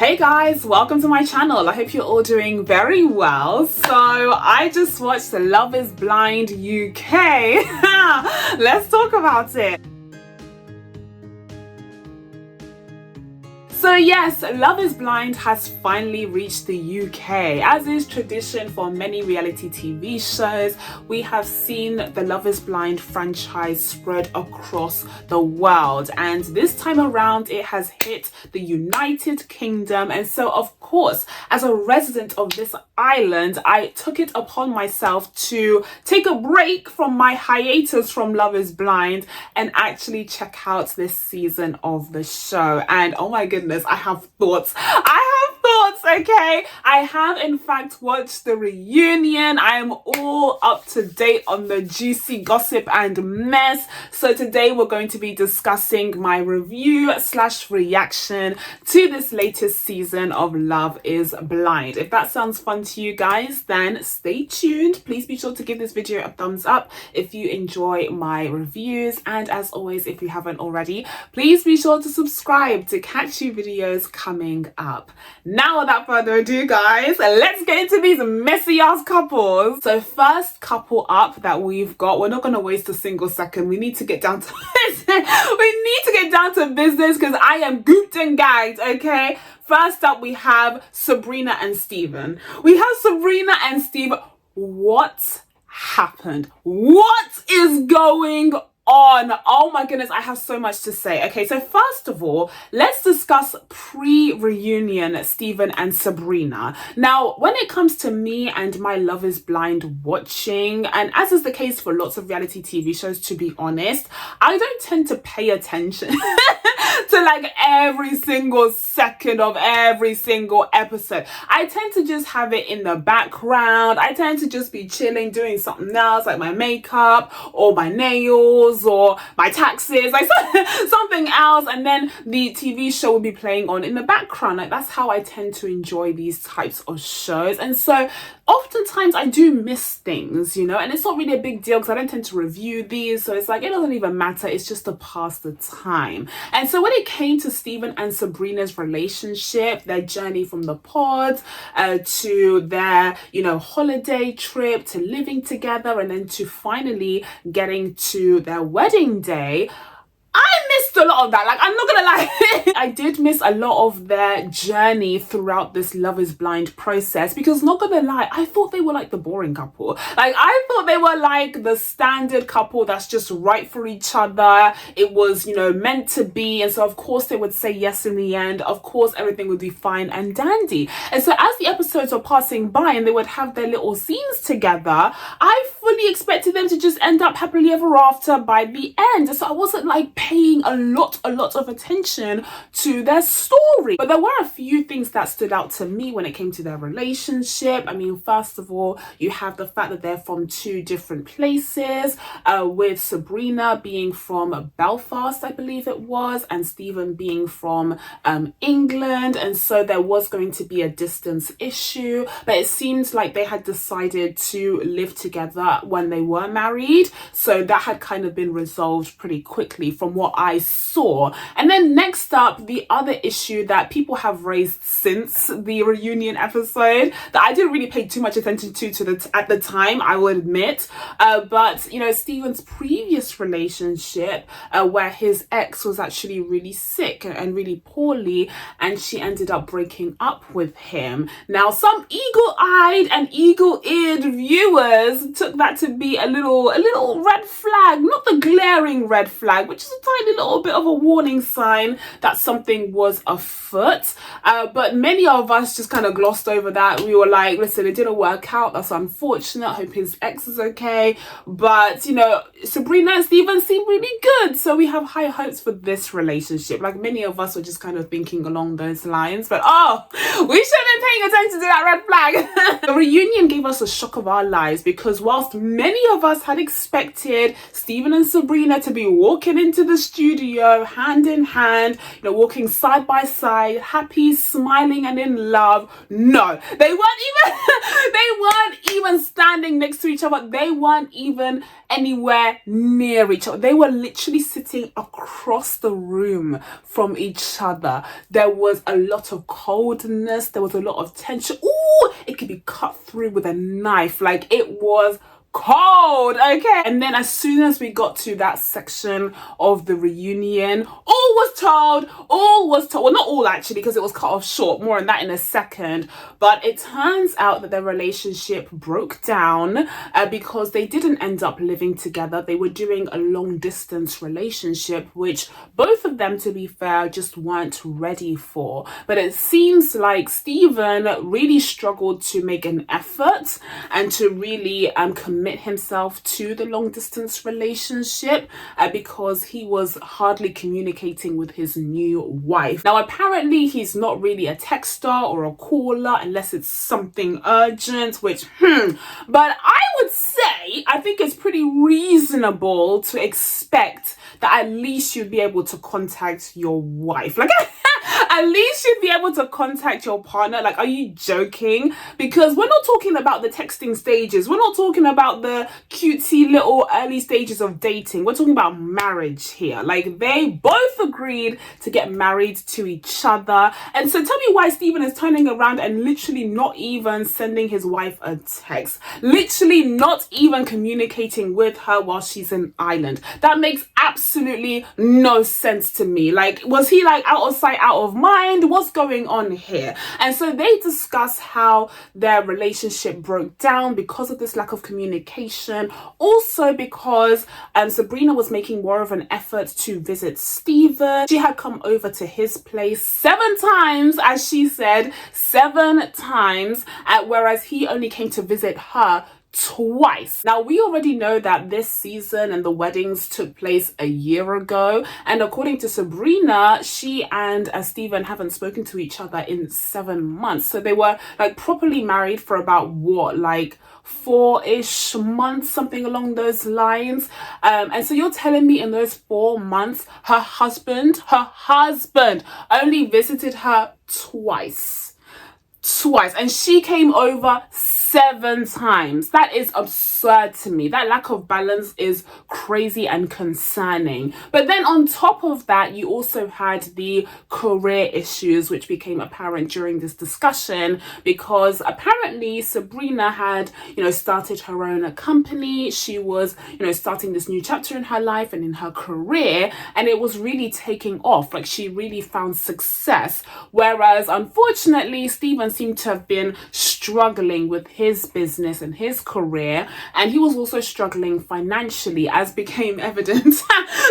Hey guys, welcome to my channel. I hope you're all doing very well. So I just watched Love is Blind UK. Let's talk about it. So yes, Love is Blind has finally reached the UK. As is tradition for many reality TV shows, we have seen the Love is Blind franchise spread across the world. And this time around, it has hit the United Kingdom. And so, of course, as a resident of this island, I took it upon myself to take a break from my hiatus from Love is Blind and actually check out this season of the show. And oh my goodness, I have thoughts, okay? I have in fact watched the reunion. I am all up to date on the juicy gossip and mess. So today we're going to be discussing my review / reaction to this latest season of Love is Blind. If that sounds fun to you guys, then stay tuned. Please be sure to give this video a thumbs up if you enjoy my reviews. And as always, if you haven't already, please be sure to subscribe to catch you videos coming up. Now without further ado, guys, let's get into these messy ass couples. So first couple up that we've got, we're not going to waste a single second. We need to get down to business because I am gooped and gagged, okay? First up, we have Sabrina and Steven. What happened? What is going on? Oh my goodness, I have so much to say. Okay, so first of all, let's discuss pre-reunion Steven and Sabrina. Now, when it comes to me and my Love is Blind watching, and as is the case for lots of reality TV shows, to be honest, I don't tend to pay attention to like every single second of every single episode. I tend to just have it in the background. I tend to just be chilling, doing something else like my makeup or my nails or my taxes, like something else, and then the TV show will be playing on in the background. Like that's how I tend to enjoy these types of shows. And so oftentimes I do miss things, you know, and it's not really a big deal because I don't tend to review these, so it's like it doesn't even matter. It's just to pass the time. And so when it came to Steven and Sabrina's relationship, their journey from the pod to their, you know, holiday trip, to living together, and then to finally getting to their wedding day, I missed a lot of that. Like, I'm not gonna lie. I did miss a lot of their journey throughout this Love is Blind process because, not gonna lie, I thought they were like the boring couple. Like, I thought they were like the standard couple that's just right for each other. It was, you know, meant to be. And so, of course, they would say yes in the end. Of course, everything would be fine and dandy. And so, as the episodes were passing by and they would have their little scenes together, I fully expected them to just end up happily ever after by the end. So I wasn't like paying a lot of attention to their story. But there were a few things that stood out to me when it came to their relationship. I mean, first of all, you have the fact that they're from two different places, with Sabrina being from Belfast, I believe it was, and Steven being from England. And so there was going to be a distance issue, but it seems like they had decided to live together when they were married. So that had kind of been resolved pretty quickly from what I saw. And then next up, the other issue that people have raised since the reunion episode that I didn't really pay too much attention to at the time, I will admit, but you know, Steven's previous relationship, where his ex was actually really sick and really poorly, and she ended up breaking up with him. Now, some eagle-eyed and eagle-eared viewers took that to be a little red flag, not the glaring red flag, which is a tiny little bit of a warning sign that something was afoot. But many of us just kind of glossed over that. We were like, listen, it didn't work out. That's unfortunate. I hope his ex is okay. But, you know, Sabrina and Steven seem really good. So we have high hopes for this relationship. Like many of us were just kind of thinking along those lines. But oh, we should have been paying attention to that red flag. The reunion gave us a shock of our lives because whilst many of us had expected Steven and Sabrina to be walking into the studio studio, hand in hand, walking side by side, happy, smiling, and in love. No, they weren't even they weren't even standing next to each other. They weren't even anywhere near each other. They were literally sitting across the room from each other. There was a lot of coldness. There was a lot of tension. Ooh, it could be cut through with a knife. Like, it was cold, okay? And then as soon as we got to that section of the reunion, all was told, well, not all actually, because it was cut off short, more on that in a second, but it turns out that their relationship broke down because they didn't end up living together. They were doing a long distance relationship, which both of them, to be fair, just weren't ready for. But it seems like Steven really struggled to make an effort and to really commit himself to the long distance relationship because he was hardly communicating with his new wife. Now, apparently he's not really a texter or a caller unless it's something urgent, which but I would say I think it's pretty reasonable to expect that at least you'd be able to contact your wife. Like, at least you'd be able to contact your partner. Like, are you joking? Because we're not talking about the texting stages. We're not talking about the cutesy little early stages of dating. We're talking about marriage here. Like, they both agreed to get married to each other. And so tell me why Steven is turning around and literally not even sending his wife a text. Literally not even communicating with her while she's in Ireland. That makes absolutely no sense to me. Like, was he like out of sight, out of mind? What's going on here? And so they discuss how their relationship broke down because of this lack of communication. Also because Sabrina was making more of an effort to visit Steven. She had come over to his place 7 times, as she said, 7 times, whereas he only came to visit her twice. Now, we already know that this season and the weddings took place a year ago, and according to Sabrina, she and Steven haven't spoken to each other in 7 months. So they were like properly married for about what, like 4-ish months, something along those lines. And so you're telling me in those 4 months her husband only visited her twice, and she came over 7 times. That is absurd to me. That lack of balance is crazy and concerning. But then on top of that, you also had the career issues, which became apparent during this discussion, because apparently Sabrina had, started her own company. She was, starting this new chapter in her life and in her career, and it was really taking off. Like, she really found success. Whereas unfortunately, Steven seemed to have been struggling with his business and his career, and he was also struggling financially, as became evident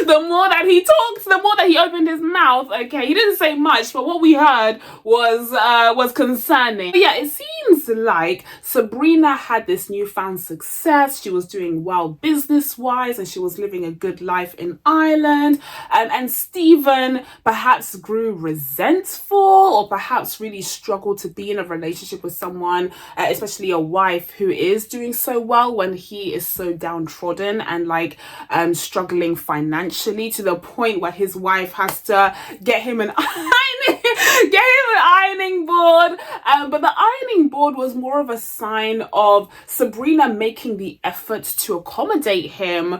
the more that he talked, the more that he opened his mouth. Okay, he didn't say much, but what we heard was concerning. But yeah, it seems like Sabrina had this newfound success. She was doing well business wise, and she was living a good life in Ireland, and Steven perhaps grew resentful, or perhaps really struggled to be in a relationship with someone, especially a wife, who is doing so well when he is so downtrodden and like struggling financially, to the point where his wife has to get him an ironing board. But the ironing board was more of a sign of Sabrina making the effort to accommodate him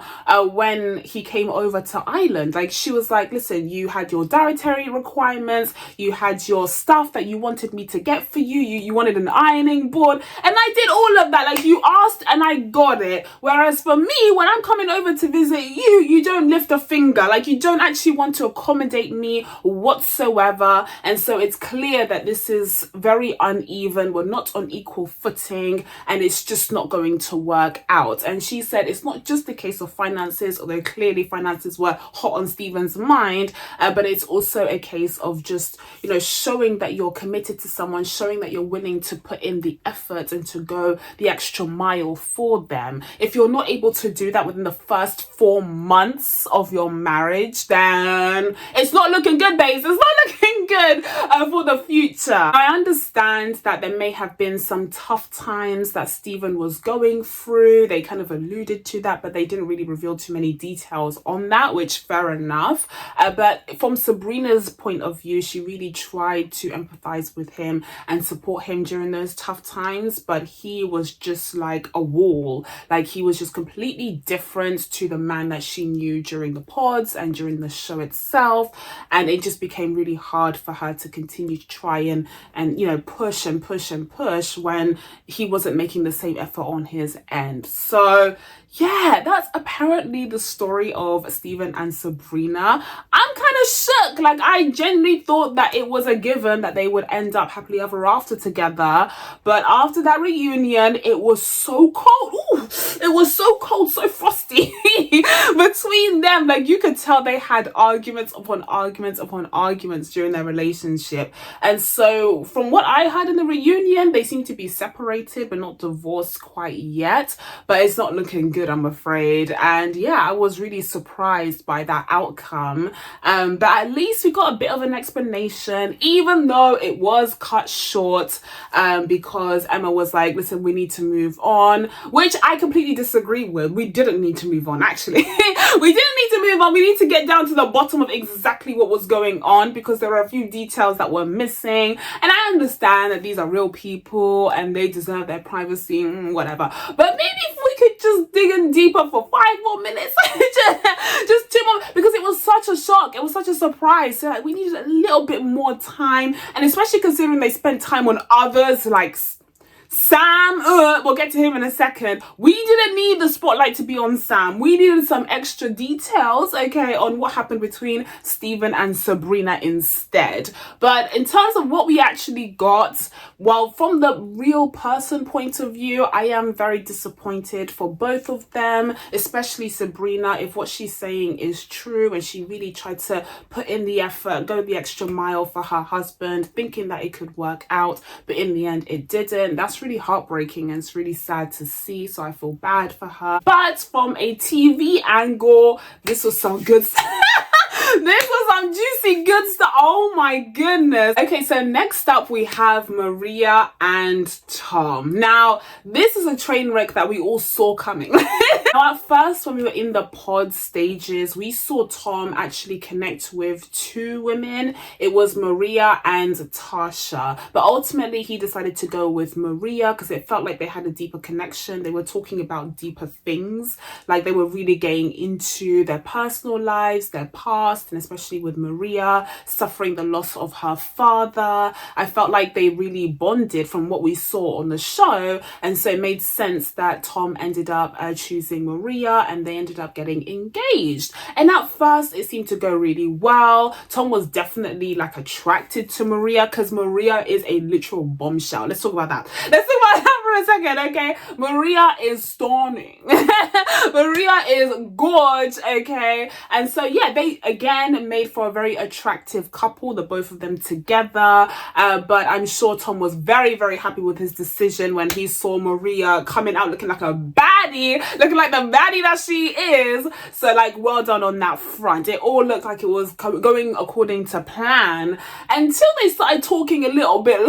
when he came over to Ireland. Like, she was like, listen, you had your dietary requirements, you had your stuff that you wanted me to get for you, you wanted an ironing board, and I did all of that. Like, you asked and I got it. Whereas for me, when I'm coming over to visit you, you don't lift a finger. Like, you don't actually want to accommodate me whatsoever. And so it's clear that this is very uneven. We're not on equal footing, and it's just not going to work out. And she said it's not just a case of finances, although clearly finances were hot on Steven's mind, but it's also a case of just, showing that you're committed to someone, showing that you're willing to put in the effort and to go the extra mile for them. If you're not able to do that within the first 4 months of your marriage, then it's not looking good, babes. It's not looking good for the future. I understand that there may have been some tough times that Steven was going through. They kind of alluded to that, but they didn't really reveal too many details on that, which fair enough. But from Sabrina's point of view, she really tried to empathize with him and support him during those tough times, but he was just like a wall. Like, he was just completely different to the man that she knew during the pods and during the show itself, and it just became really hard for her to continue to try and you know, push and push and push when he wasn't making the same effort on his end. So yeah, that's apparently the story of Steven and Sabrina. I'm kind of shook. Like, I genuinely thought that it was a given that they would end up happily ever after together. But after that reunion, it was so cold. Ooh, it was so cold, so frosty between them. Like, you could tell they had arguments upon arguments upon arguments during their relationship. And so from what I heard in the reunion, they seem to be separated but not divorced quite yet. But it's not looking good, I'm afraid. And yeah, I was really surprised by that outcome. But at least we got a bit of an explanation, even though it was cut short, because Emma was like, listen, we need to move on, which I completely disagree with. We didn't need to move on, actually. We didn't need to move on. We need to get down to the bottom of exactly what was going on, because there were a few details that were missing. And I understand that these are real people and they deserve their privacy, whatever. But maybe if we could just dig in deeper for 5 more minutes, just 2 more, because it was such a shock. It was such a surprise. So like, we needed a little bit more time, and especially considering they spent time on others like Sam. We'll get to him in a second. We didn't need the spotlight to be on Sam. We needed some extra details, okay, on what happened between Steven and Sabrina instead. But in terms of what we actually got, well, from the real person point of view, I am very disappointed for both of them, especially Sabrina. If what she's saying is true and she really tried to put in the effort, go the extra mile for her husband, thinking that it could work out, but in the end it didn't. That's really heartbreaking and it's really sad to see, so I feel bad for her. But from a TV angle, this was some good this was some juicy good stuff. Oh my goodness. Okay, so next up we have Maria and Tom. Now, this is a train wreck that we all saw coming. Now, at first, when we were in the pod stages, we saw Tom actually connect with 2 women. It was Maria and Tasha. But ultimately, he decided to go with Maria because it felt like they had a deeper connection. They were talking about deeper things. Like, they were really getting into their personal lives, their past, and especially with Maria suffering the loss of her father. I felt like they really bonded from what we saw on the show. And so it made sense that Tom ended up choosing Maria, and they ended up getting engaged. And at first it seemed to go really well. Tom was definitely like attracted to Maria because Maria is a literal bombshell. Let's talk about that. Let's talk about that for a second, okay? Maria is stunning. Maria is gorge, okay? And so yeah, they again made for a very attractive couple, the both of them together. But I'm sure Tom was very, very happy with his decision when he saw Maria coming out looking like a baddie, looking like the baddie that she is. So like, well done on that front. It all looked like it was going according to plan until they started talking a little bit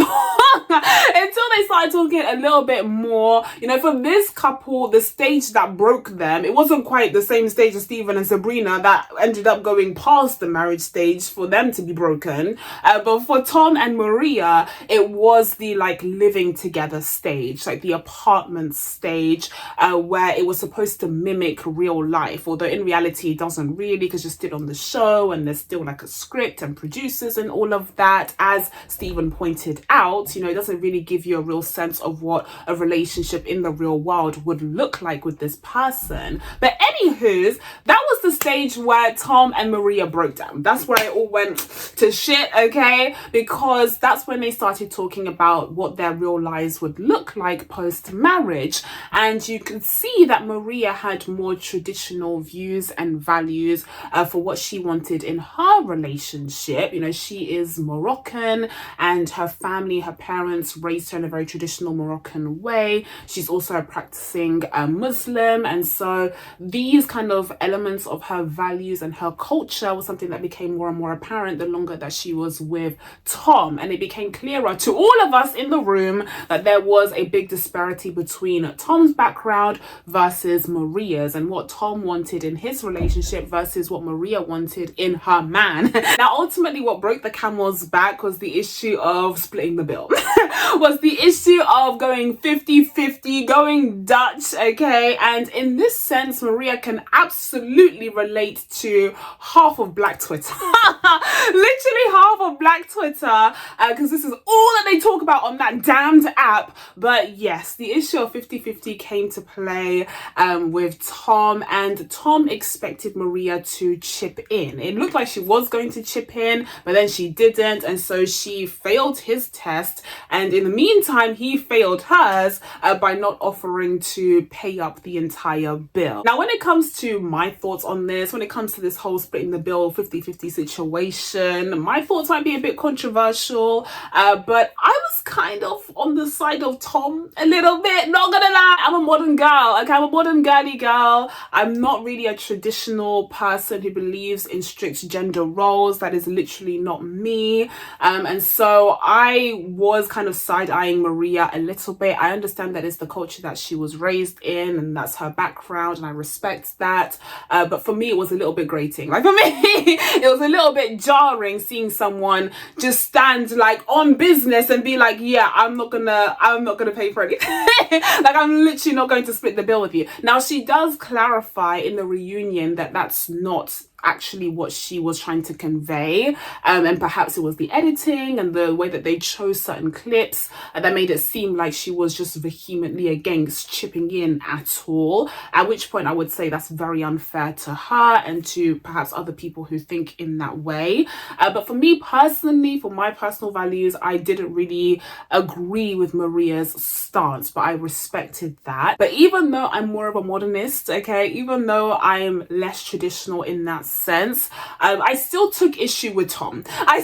more. You know, for this couple, the stage that broke them, it wasn't quite the same stage as Steven and Sabrina that ended up going past the marriage stage for them to be broken. But for Tom and Maria, it was the like living together stage, like the apartment stage, where it was supposed to mimic real life, although in reality it doesn't really, because you're still on the show and there's still like a script and producers and all of that. As Steven pointed out, you know, it doesn't really give you a real sense of what a relationship in the real world would look like with this person. But anywho's, that was the stage where Tom and Maria broke down. That's where it all went to shit, okay? Because that's when they started talking about what their real lives would look like post-marriage. And you could see that Maria had more traditional views and values for what she wanted in her relationship. You know, she is Moroccan and her family, her parents raised her in a very traditional Moroccan way. She's also a practicing Muslim, and so these kind of elements of her values and her culture was something that became more and more apparent the longer that she was with Tom, and it became clearer to all of us in the room that there was a big disparity between Tom's background versus Maria's, and what Tom wanted in his relationship versus what Maria wanted in her man. Now ultimately what broke the camel's back was the issue of splitting the bill. Was the issue of going 50-50, going Dutch, okay? And in this sense, Maria can absolutely relate to half of Black Twitter. Literally half of Black Twitter, because this is all that they talk about on that damned app. But yes, the issue of 50-50 came to play with Tom, and Tom expected Maria to chip in. It looked like she was going to chip in, but then she didn't, and so she failed his test, and in the meantime he failed hers by not offering to pay up the entire bill. Now when it comes to my thoughts on this, when it comes to this whole splitting the bill 50-50 situation, my thoughts might be a bit controversial, but I was kind of on the side of Tom a little bit, not gonna lie. I'm a modern girl, okay? I'm a modern girly girl. I'm not really a traditional person who believes in strict gender roles. That is literally not me, and so I was kind of side-eyeing Maria a little bit. I understand that it's the culture that she was raised in and that's her background, and I respect that, but for me it was a little bit grating. Like for me it was a little bit jarring seeing someone just stand like on business and be like, yeah, I'm not gonna pay for anything. Like I'm literally not going to split the bill with you. Now she does clarify in the reunion that that's not actually what she was trying to convey, and perhaps it was the editing and the way that they chose certain clips that made it seem like she was just vehemently against chipping in at all, at which point I would say that's very unfair to her and to perhaps other people who think in that way, but for me personally, for my personal values, I didn't really agree with Maria's stance, but I respected that. But even though I'm more of a modernist, okay, even though I'm less traditional in that sense, I still took issue with Tom. I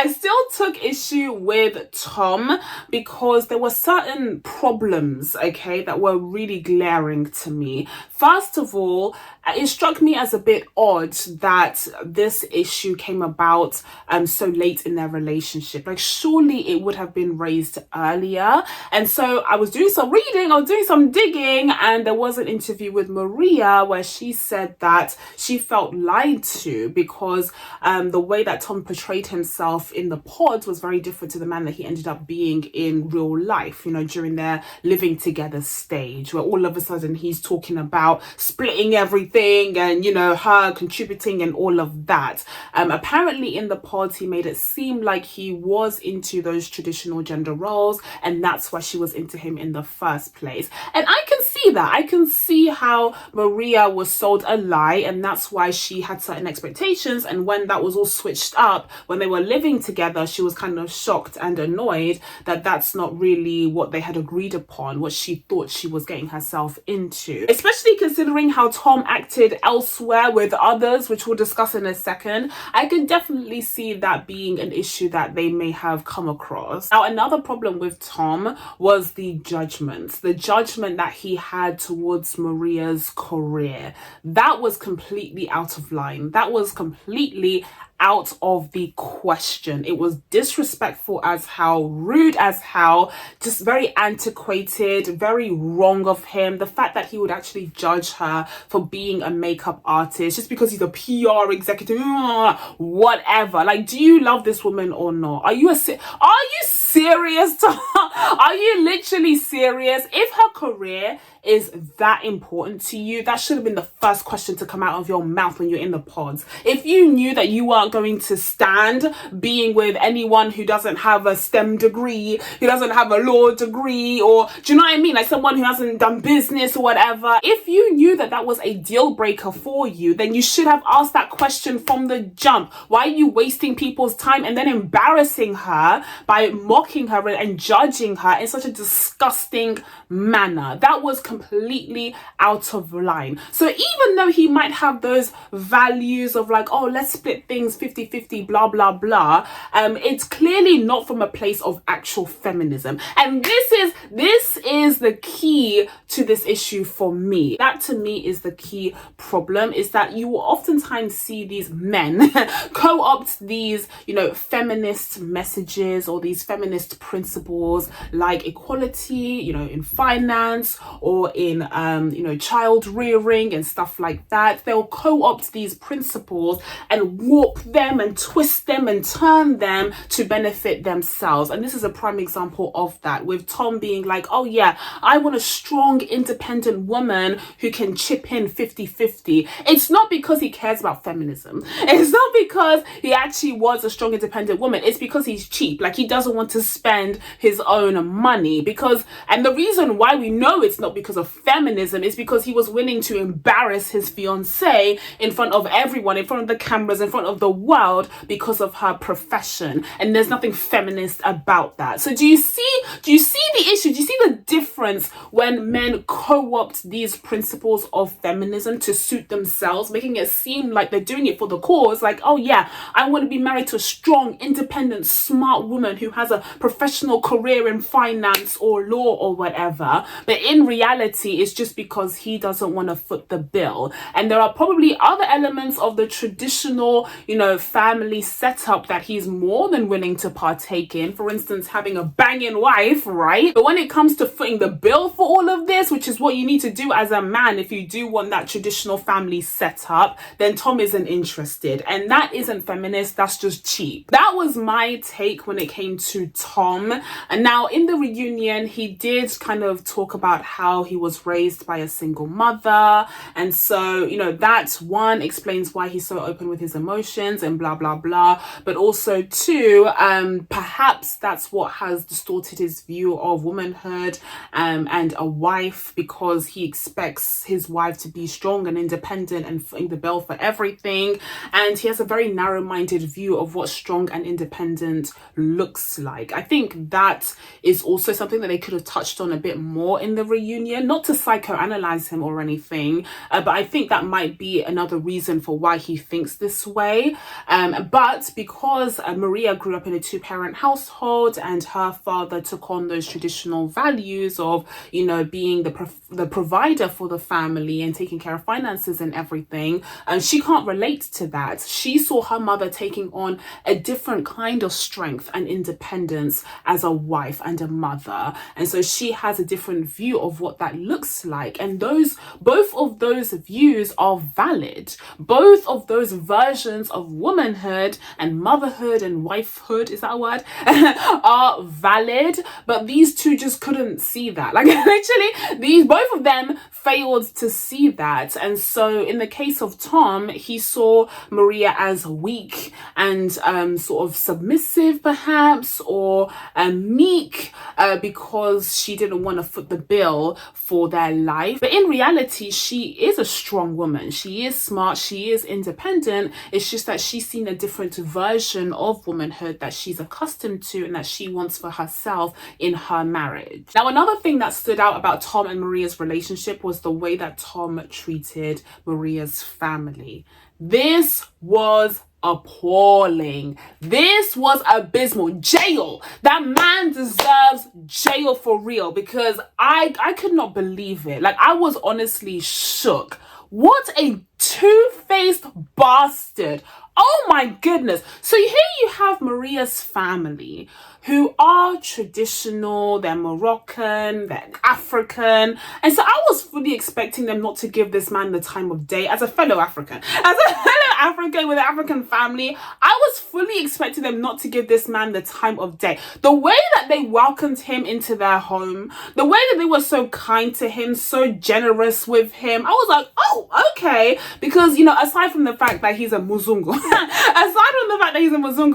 still took issue with Tom because there were certain problems, okay, that were really glaring to me. First of all, it struck me as a bit odd that this issue came about so late in their relationship. Like surely it would have been raised earlier. And so I was doing some reading, I was doing some digging, and there was an interview with Maria where she said that she felt lied to because the way that Tom portrayed himself in the pods was very different to the man that he ended up being in real life, you know, during their living together stage, where all of a sudden he's talking about splitting everything and, you know, her contributing and all of that. Apparently in the pods he made it seem like he was into those traditional gender roles, and that's why she was into him in the first place. And I can see that. I can see how Maria was sold a lie, and that's why she had certain expectations, and when that was all switched up, when they were living together, she was kind of shocked and annoyed that that's not really what they had agreed upon, what she thought she was getting herself into, especially considering how Tom acted elsewhere with others, which we'll discuss in a second. I can definitely see that being an issue that they may have come across. Now another problem with Tom was the judgment that he had towards Maria's career. That was completely out of line. That was completely out of the question. It was disrespectful as how, rude as how, just very antiquated, very wrong of him. The fact that he would actually judge her for being a makeup artist just because he's a PR executive, whatever. Like, do you love this woman or not? Are you serious? Are you literally serious? If her career is that important to you, that should have been the first question to come out of your mouth when you're in the pods. If you knew that you weren't going to stand being with anyone who doesn't have a STEM degree, who doesn't have a law degree, or do you know what I mean, like someone who hasn't done business or whatever, if you knew that that was a deal breaker for you, then you should have asked that question from the jump. Why are you wasting people's time and then embarrassing her by mocking mocking her and judging her in such a disgusting manner. That was completely out of line. So even though he might have those values of like, oh, let's split things 50-50, blah, blah, blah, it's clearly not from a place of actual feminism. And this is the key to this issue for me. That to me is the key problem, is that you will oftentimes see these men co-opt these, you know, feminist messages or these feminist principles like equality, you know, in finance or in, you know, child rearing and stuff like that. They'll co-opt these principles and warp them and twist them and turn them to benefit themselves. And this is a prime example of that, with Tom being like, oh yeah, I want a strong, independent woman who can chip in 50-50. It's not because he cares about feminism. It's not because he actually wants a strong, independent woman. It's because he's cheap. Like, he doesn't want to spend his own money. Because, and the reason why we know it's not because of feminism is because he was willing to embarrass his fiancée in front of everyone, in front of the cameras, in front of the world, because of her profession. And there's nothing feminist about that. So do you see the issue? Do you see the difference when men co-opt these principles of feminism to suit themselves, making it seem like they're doing it for the cause? Like, oh yeah, I want to be married to a strong, independent, smart woman who has a professional career in finance or law or whatever. But in reality, it's just because he doesn't want to foot the bill. And there are probably other elements of the traditional, you know, family setup that he's more than willing to partake in. For instance, having a banging wife, right? But when it comes to footing the bill for all of this, which is what you need to do as a man if you do want that traditional family setup, then Tom isn't interested. And that isn't feminist, that's just cheap. That was my take when it came to Tom. And now in the reunion, he did kind of talk about how he was raised by a single mother. And so, you know, that one explains why he's so open with his emotions and blah, blah, blah. But also two, perhaps that's what has distorted his view of womanhood and a wife, because he expects his wife to be strong and independent and footing the bill for everything. And he has a very narrow-minded view of what strong and independent looks like. I think that is also something that they could have touched on a bit more in the reunion, not to psychoanalyze him or anything, but I think that might be another reason for why he thinks this way. But because Maria grew up in a two-parent household and her father took on those traditional values of, you know, being the provider for the family and taking care of finances and everything, she can't relate to that. She saw her mother taking on a different kind of strength and independence as a wife and a mother, and so she has a different view of what that looks like. And both of those views are valid. Both of those versions of womanhood and motherhood and wifehood, is that a word, are valid, but these two just couldn't see that. Like, literally, both of them failed to see that. And so in the case of Tom, he saw Maria as weak and sort of submissive perhaps, or meek, because she didn't want to foot the bill for their life. But in reality, she is a strong woman. She is smart. She is independent. It's just that she's seen a different version of womanhood that she's accustomed to and that she wants for herself in her marriage. Now, another thing that stood out about Tom and Maria's relationship was the way that Tom treated Maria's family. This was appalling. This was abysmal. Jail. That man deserves jail for real, because I could not believe it. Like, I was honestly shook. What a two-faced bastard. Oh my goodness. So here you have Maria's family, who are traditional, they're Moroccan, they're African. And so I was fully expecting them not to give this man the time of day. As a fellow African with an African family, I was fully expecting them not to give this man the time of day. The way that they welcomed him into their home, the way that they were so kind to him, so generous with him, I was like, oh, okay. Because, you know, aside from the fact that he's a Muzungu,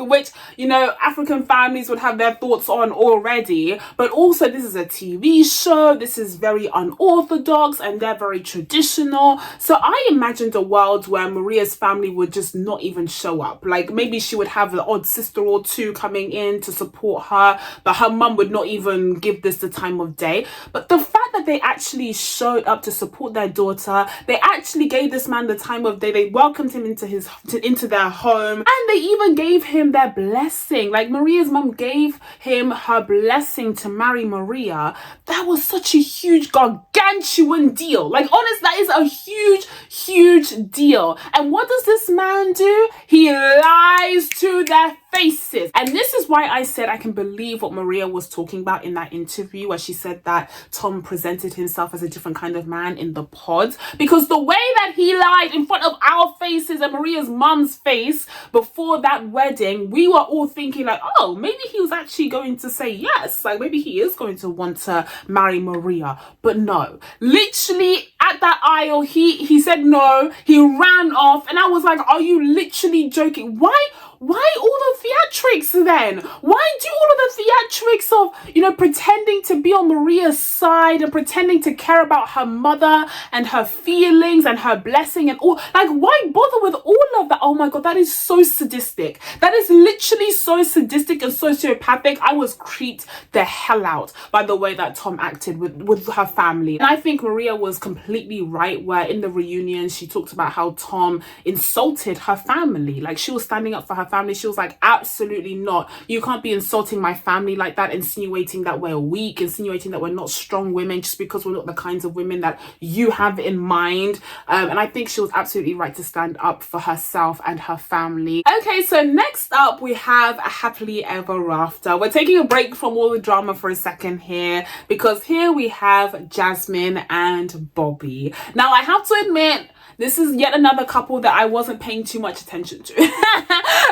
which, you know, African families would have have their thoughts on already. But also, this is a TV show. This is very unorthodox and they're very traditional. So I imagined a world where Maria's family would just not even show up. Like maybe she would have an odd sister or two coming in to support her, but her mum would not even give this the time of day. But the fact that they actually showed up to support their daughter, they actually gave this man the time of day, they welcomed him into their home, and they even gave him their blessing. Like Maria's mum gave him her blessing to marry Maria. That was such a huge, gargantuan deal. Like honest, that is a huge deal. And what does this man do? He lies to their faces. And this is why I said I can believe what Maria was talking about in that interview, where she said that Tom presented himself as a different kind of man in the pod, because the way that he lied in front of our faces and Maria's mum's face before that wedding, we were all thinking like, oh, maybe he was actually going to say yes, like maybe he is going to want to marry Maria. But no, literally at that aisle, he said no, he ran off, and I was like, are you literally joking? Why all the theatrics then? Why do all of the theatrics of, you know, pretending to be on Maria's side and pretending to care about her mother and her feelings and her blessing and all? Like, why bother with all of that? Oh my God, that is so sadistic. That is literally so sadistic and sociopathic. I was creeped the hell out by the way that Tom acted with her family. And I think Maria was completely right, where in the reunion, she talked about how Tom insulted her family. Like she was standing up for her family. She was like, absolutely not. You can't be insulting my family like that, insinuating that we're weak, insinuating that we're not strong women just because we're not the kinds of women that you have in mind. And I think she was absolutely right to stand up for herself and her family. Okay, so next up we have a happily ever after. We're taking a break from all the drama for a second here, because here we have Jasmine and Bobby. Now I have to admit, this is yet another couple that I wasn't paying too much attention to.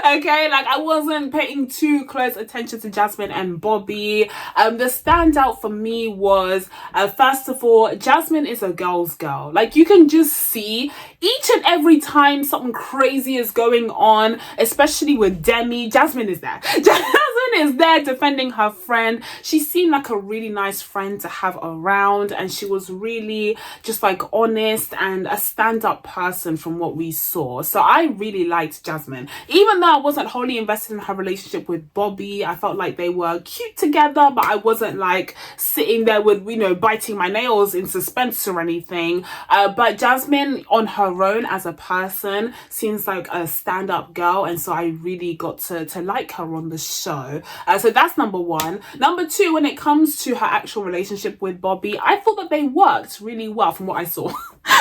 Okay, like I wasn't paying too close attention to Jasmine and Bobby. The standout for me was, first of all, Jasmine is a girl's girl. Like you can just see each and every time something crazy is going on, especially with Demi, Jasmine is there. Jasmine is there defending her friend. She seemed like a really nice friend to have around, and she was really just like honest and a stand-up person from what we saw. So I really liked Jasmine. Even though I wasn't wholly invested in her relationship with Bobby, I felt like they were cute together, but I wasn't like sitting there with, you know, biting my nails in suspense or anything. But Jasmine on her own as a person seems like a stand-up girl, and so I really got to like her on the show. So that's number one. Number two, when it comes to her actual relationship with Bobby, I thought that they worked really well from what I saw.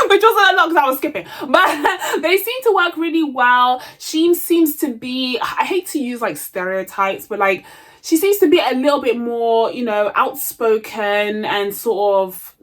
Which wasn't a lot because I was skipping, but they seem to work really well. She seems to be, I hate to use like stereotypes, but like she seems to be a little bit more, you know, outspoken and sort of,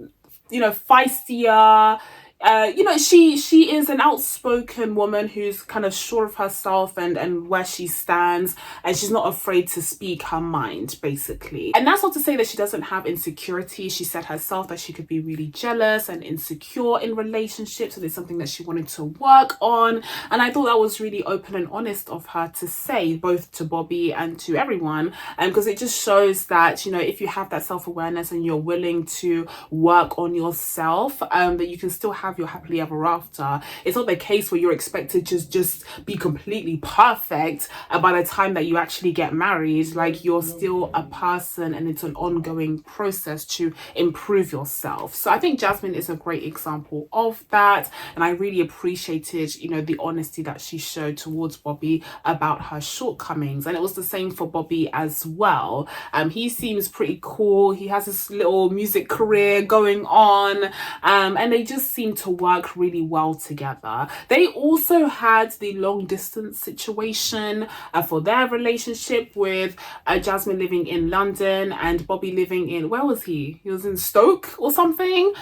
you know, feistier. You know, she is an outspoken woman who's kind of sure of herself and where she stands, and she's not afraid to speak her mind, basically. And that's not to say that she doesn't have insecurity. She said herself that she could be really jealous and insecure in relationships, and it's something that she wanted to work on. And I thought that was really open and honest of her to say, both to Bobby and to everyone, because it just shows that, you know, if you have that self-awareness and you're willing to work on yourself, that you can still have your happily ever after. It's not the case where you're expected to just be completely perfect by the time that you actually get married. Like you're still a person, and it's an ongoing process to improve yourself. So I think Jasmine is a great example of that, and I really appreciated, you know, the honesty that she showed towards Bobby about her shortcomings. And it was the same for Bobby as well. He seems pretty cool. He has this little music career going on, and they just seem to work really well together. They also had the long distance situation for their relationship, with Jasmine living in London and Bobby living in, where was he? He was in Stoke or something,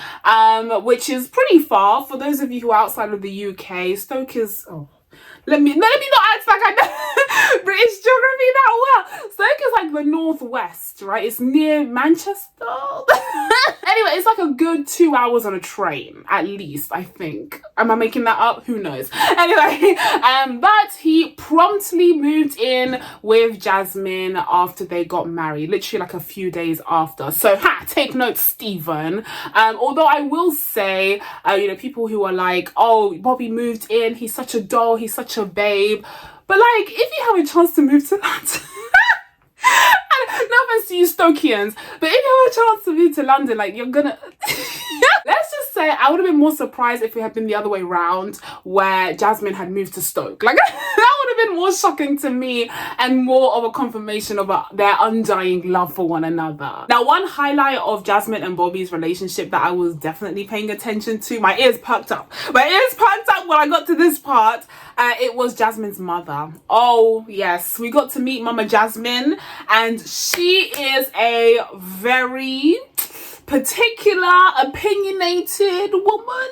which is pretty far. For those of you who are outside of the UK, Stoke is, let me not act like I know British geography that well. Stoke is like the northwest, right? It's near Manchester. Anyway, it's like a good 2 hours on a train, at least, I think. Am I making that up? Who knows? Anyway, but he promptly moved in with Jasmine after they got married, literally like a few days after. So, take note, Steven. Although I will say, you know, people who are like, oh, Bobby moved in, he's such a doll, he's such a babe. But like, if you have a chance to move to London, no offense to you Stokians, but if you have a chance to move to London, like, you're gonna let's just say I would have been more surprised if it had been the other way around, where Jasmine had moved to Stoke. Like, that would have been more shocking to me and more of a confirmation of their undying love for one another. Now, one highlight of Jasmine and Bobby's relationship that I was definitely paying attention to, my ears perked up when I got to this part, it was Jasmine's mother. Oh yes, we got to meet Mama Jasmine, and she is a very particular, opinionated woman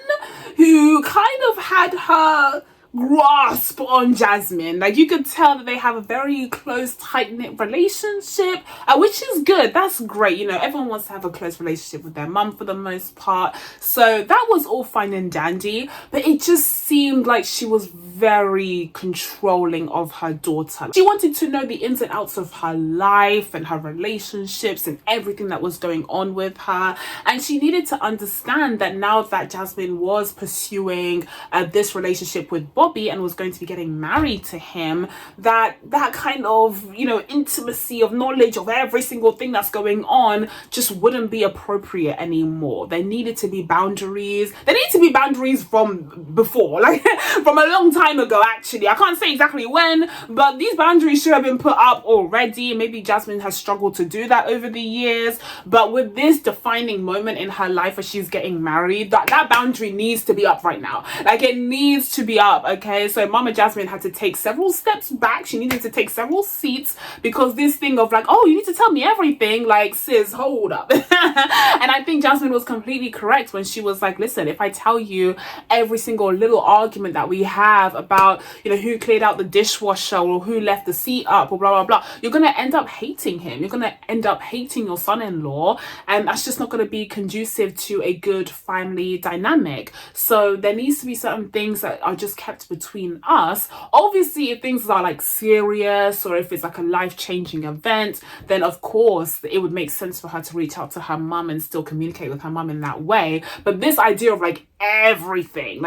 who kind of had her grasp on Jasmine. Like, you could tell that they have a very close, tight-knit relationship, which is good. That's great. You know, everyone wants to have a close relationship with their mum for the most part. So that was all fine and dandy, but it just seemed like she was very controlling of her daughter. She wanted to know the ins and outs of her life and her relationships and everything that was going on with her. And she needed to understand that now that Jasmine was pursuing this relationship with Bobby and was going to be getting married to him, that kind of, you know, intimacy of knowledge of every single thing that's going on just wouldn't be appropriate anymore. There needed to be boundaries. There need to be boundaries from before, like from a long time ago, actually. I can't say exactly when, but these boundaries should have been put up already. Maybe Jasmine has struggled to do that over the years, but with this defining moment in her life as she's getting married, that boundary needs to be up right now. Like, it needs to be up. Okay, so Mama Jasmine had to take several steps back. She needed to take several seats, because this thing of like, oh, you need to tell me everything, like, sis, hold up. And I think Jasmine was completely correct when she was like, listen, if I tell you every single little argument that we have about, you know, who cleared out the dishwasher or who left the seat up or blah blah blah, you're gonna end up hating him. You're gonna end up hating your son-in-law, and that's just not gonna be conducive to a good family dynamic. So there needs to be certain things that are just kept between us. Obviously, if things are like serious, or if it's like a life-changing event, then of course it would make sense for her to reach out to her mum and still communicate with her mum in that way. But this idea of like everything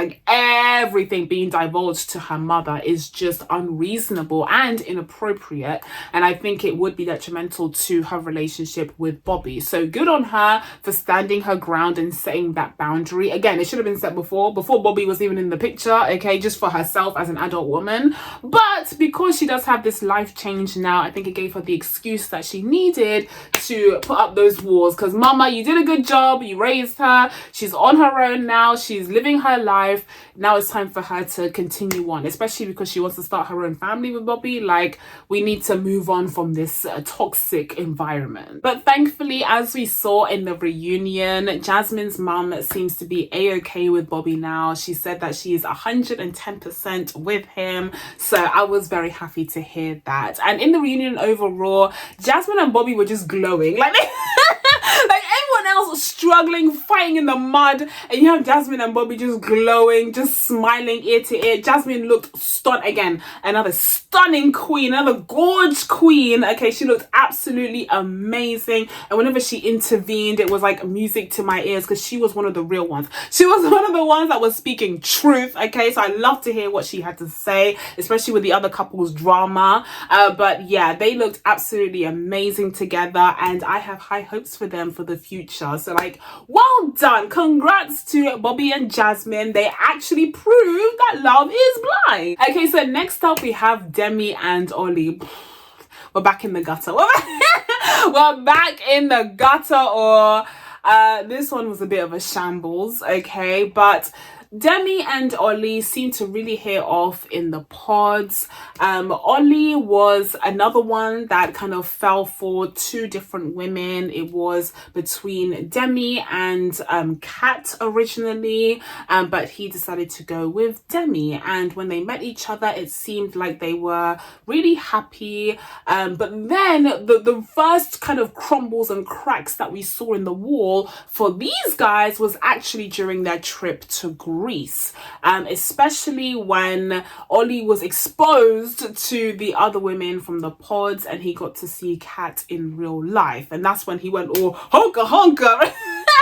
being divulged to her mother is just unreasonable and inappropriate, and I think it would be detrimental to her relationship with Bobby. So good on her for standing her ground and setting that boundary. Again, it should have been set before Bobby was even in the picture, okay, just for herself as an adult woman. But because she does have this life change now, I think it gave her the excuse that she needed to put up those walls. Because mama, you did a good job, you raised her, she's on her own now, she's living her life. Now it's time for her to continue on, especially because she wants to start her own family with Bobby. Like, we need to move on from this toxic environment. But thankfully, as we saw in the reunion, Jasmine's mum seems to be a-okay with Bobby now. She said that she is 110% with him, so I was very happy to hear that. And in the reunion overall, Jasmine and Bobby were just glowing, like like everyone else was struggling, fighting in the mud, and you have Jasmine and Bobby just glowing, just smiling ear to ear. Jasmine looked again, another stunning queen, another gorge queen. Okay, she looked absolutely amazing, and whenever she intervened, it was like music to my ears, because she was one of the real ones. She was one of the ones that was speaking truth. Okay, so I love to hear what she had to say, especially with the other couple's drama. But yeah, they looked absolutely amazing together, and I have high hopes for them for the future. So like, well done, congrats to Bobby and Jasmine. They actually proved that love is blind. Okay, so next up we have Demi and Ollie. We're back in the gutter. We're back in the gutter, or this one was a bit of a shambles, okay? But Demi and Ollie seemed to really hit off in the pods. Ollie was another one that kind of fell for two different women. It was between Demi and Kat originally, but he decided to go with Demi. And when they met each other, it seemed like they were really happy. But then the first kind of crumbles and cracks that we saw in the wall for these guys was actually during their trip to Greece, especially when Ollie was exposed to the other women from the pods and he got to see Kat in real life, and that's when he went all honka honka.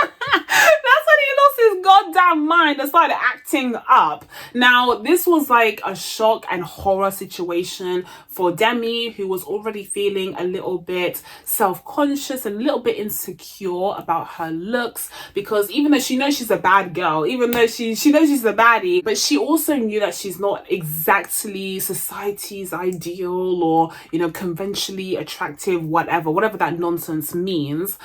That's when he lost his goddamn mind and started acting up. Now, this was like a shock and horror situation for Demi, who was already feeling a little bit self-conscious, a little bit insecure about her looks, because even though she knows she's a bad girl, even though she knows she's a baddie, but she also knew that she's not exactly society's ideal or, you know, conventionally attractive, whatever that nonsense means.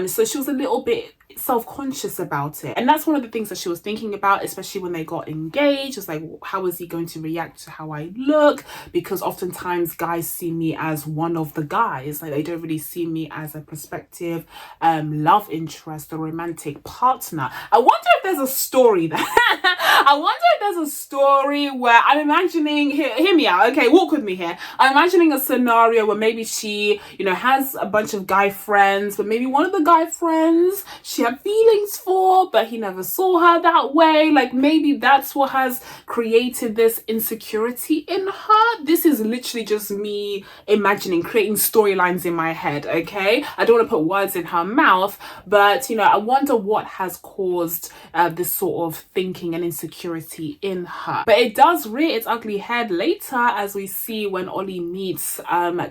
So she was a little bit self-conscious about it, and that's one of the things that she was thinking about, especially when they got engaged. It's like, how is he going to react to how I look? Because oftentimes guys see me as one of the guys, like they don't really see me as a prospective love interest or romantic partner. I wonder if there's a story there. I wonder if there's a story where I'm imagining, hear me out, okay, walk with me here. I'm imagining a scenario where maybe she, you know, has a bunch of guy friends, but maybe one of the guy friends she had feelings for, but he never saw her that way. Like maybe that's what has created this insecurity in her. This is literally just me imagining, creating storylines in my head, okay? I don't want to put words in her mouth, but you know, I wonder what has caused this sort of thinking and insecurity in her. But it does rear its ugly head later, as we see when Ollie meets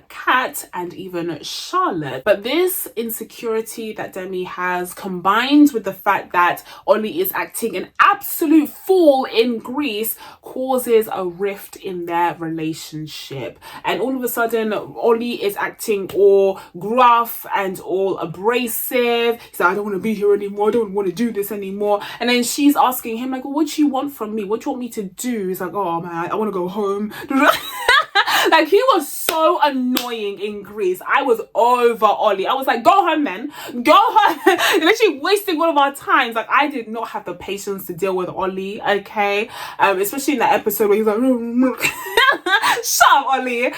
Kat and even Charlotte. But this insecurity that Demi has, combined with the fact that Ollie is acting an absolute fool in Greece, causes a rift in their relationship. And all of a sudden, Ollie is acting all gruff and all abrasive. He's like, I don't want to be here anymore. I don't want to do this anymore. And then she's asking him, like, well, what do you want from me? What do you want me to do? He's like, oh man, I want to go home. Like, he was so annoying in Greece. I was over Ollie. I was like, go home, man. Go home. You're literally wasting all of our times. Like, I did not have the patience to deal with Ollie, okay? Especially in that episode where he's like, shut up, Ollie.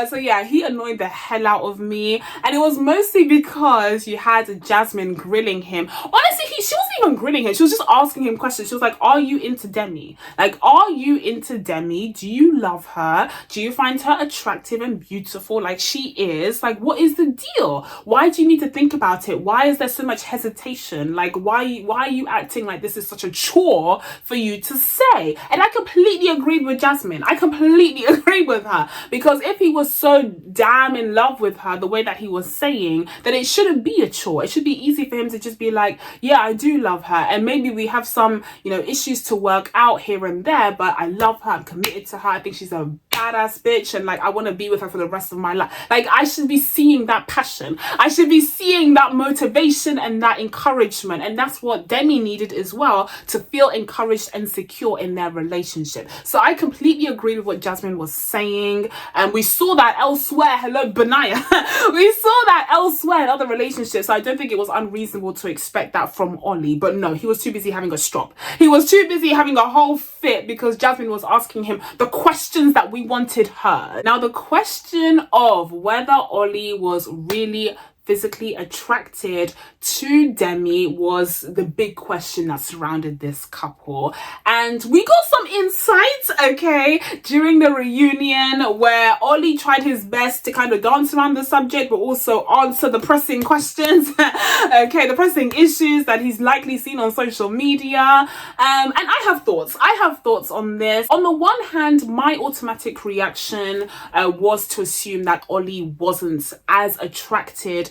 So yeah, he annoyed the hell out of me. And it was mostly because you had Jasmine grilling him. Honestly, she wasn't even grilling him. She was just asking him questions. She was like, are you into Demi? Like, are you into Demi? Do you love her? Do you find her attractive and beautiful like she is? Like, what is the deal? Why do you need to think about it? Why is there so much hesitation? Like, why are you acting like this is such a chore for you to say? And I completely agreed with Jasmine. I completely agreed with her, because if he was so damn in love with her the way that he was saying, then it shouldn't be a chore. It should be easy for him to just be like, yeah, I do love her, and maybe we have some, you know, issues to work out here and there, but I love her, I'm committed to her, I think she's a badass bitch, and like I want to be with her for the rest of my life. Like, I should be seeing that passion, I should be seeing that motivation and that encouragement, and that's what Demi needed as well, to feel encouraged and secure in their relationship. So I completely agree with what Jasmine was saying, and we saw that elsewhere. Hello, Beniah. We saw that elsewhere in other relationships, so I don't think it was unreasonable to expect that from Ollie. But no, he was too busy having a strop. He was too busy having a whole fit because Jasmine was asking him the questions that we wanted her. Now, the question of whether Ollie was really physically attracted to Demi was the big question that surrounded this couple, and we got some insights, okay, during the reunion, where Ollie tried his best to kind of dance around the subject but also answer the pressing questions, okay, the pressing issues that he's likely seen on social media. And I have thoughts on this. On the one hand, my automatic reaction was to assume that Ollie wasn't as attracted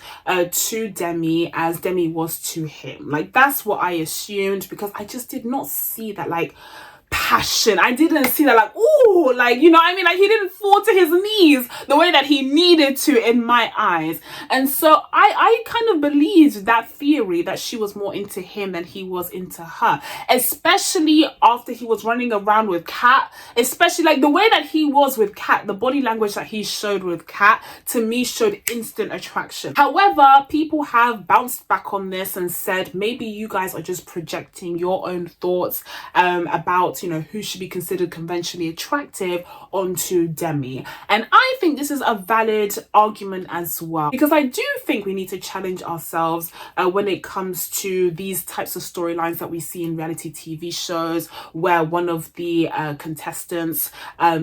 to Demi as Demi was to him. Like, that's what I assumed, because I just did not see that, like, passion. I didn't see that like, ooh, like, you know what I mean? Like, he didn't fall to his knees the way that he needed to in my eyes. And so I kind of believed that theory that she was more into him than he was into her, especially after he was running around with Kat, especially like the way that he was with Kat, the body language that he showed with Kat, to me showed instant attraction. However, people have bounced back on this and said maybe you guys are just projecting your own thoughts about, you know, who should be considered conventionally attractive onto Demi. And I think this is a valid argument as well, because I do think we need to challenge ourselves when it comes to these types of storylines that we see in reality TV shows, where one of the contestants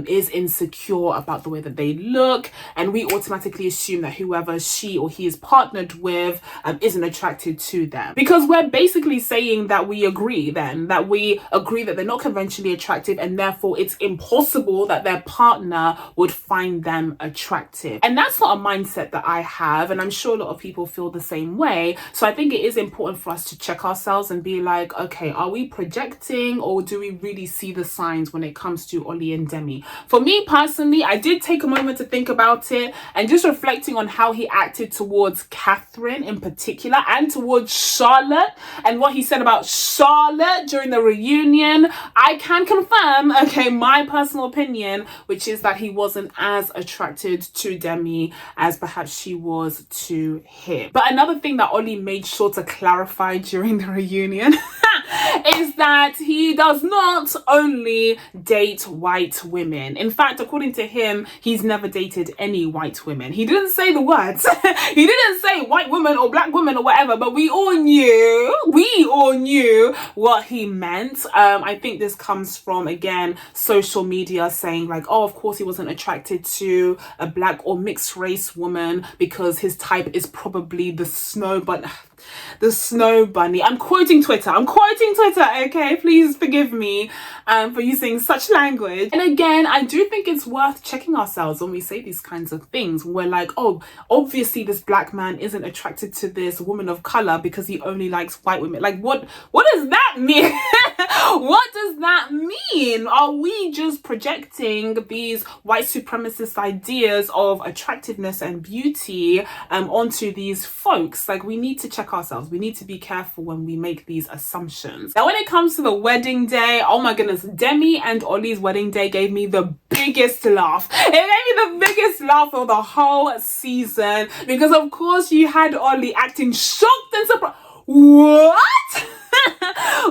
is insecure about the way that they look, and we automatically assume that whoever she or he is partnered with isn't attracted to them, because we're basically saying that we agree that they're not conventionally attractive, and therefore it's impossible that their partner would find them attractive. And that's not a mindset that I have, and I'm sure a lot of people feel the same way. So I think it is important for us to check ourselves and be like, okay, are we projecting, or do we really see the signs when it comes to Ollie and Demi? For me personally, I did take a moment to think about it, and just reflecting on how he acted towards Catherine in particular, and towards Charlotte, and what he said about Charlotte during the reunion, I can confirm, okay, my personal opinion, which is that he wasn't as attracted to Demi as perhaps she was to him. But another thing that Ollie made sure to clarify during the reunion is that he does not only date white women. In fact, according to him, he's never dated any white women. He didn't say the words. He didn't say white women or black women or whatever, but we all knew what he meant. I think this comes from, again, social media saying like, oh, of course he wasn't attracted to a black or mixed race woman because his type is probably the snow bunny. I'm quoting Twitter, okay? Please forgive me for using such language. And again, I do think it's worth checking ourselves when we say these kinds of things. We're like, oh, obviously this black man isn't attracted to this woman of color because he only likes white women. Like, what does that mean? What does that mean? Are we just projecting these white supremacist ideas of attractiveness and beauty onto these folks? Like, we need to check ourselves. We need to be careful when we make these assumptions. Now, when it comes to the wedding day, oh my goodness, Demi and Ollie's wedding day gave me the biggest laugh. It gave me the biggest laugh of the whole season, because of course you had Ollie acting shocked and surprised. What?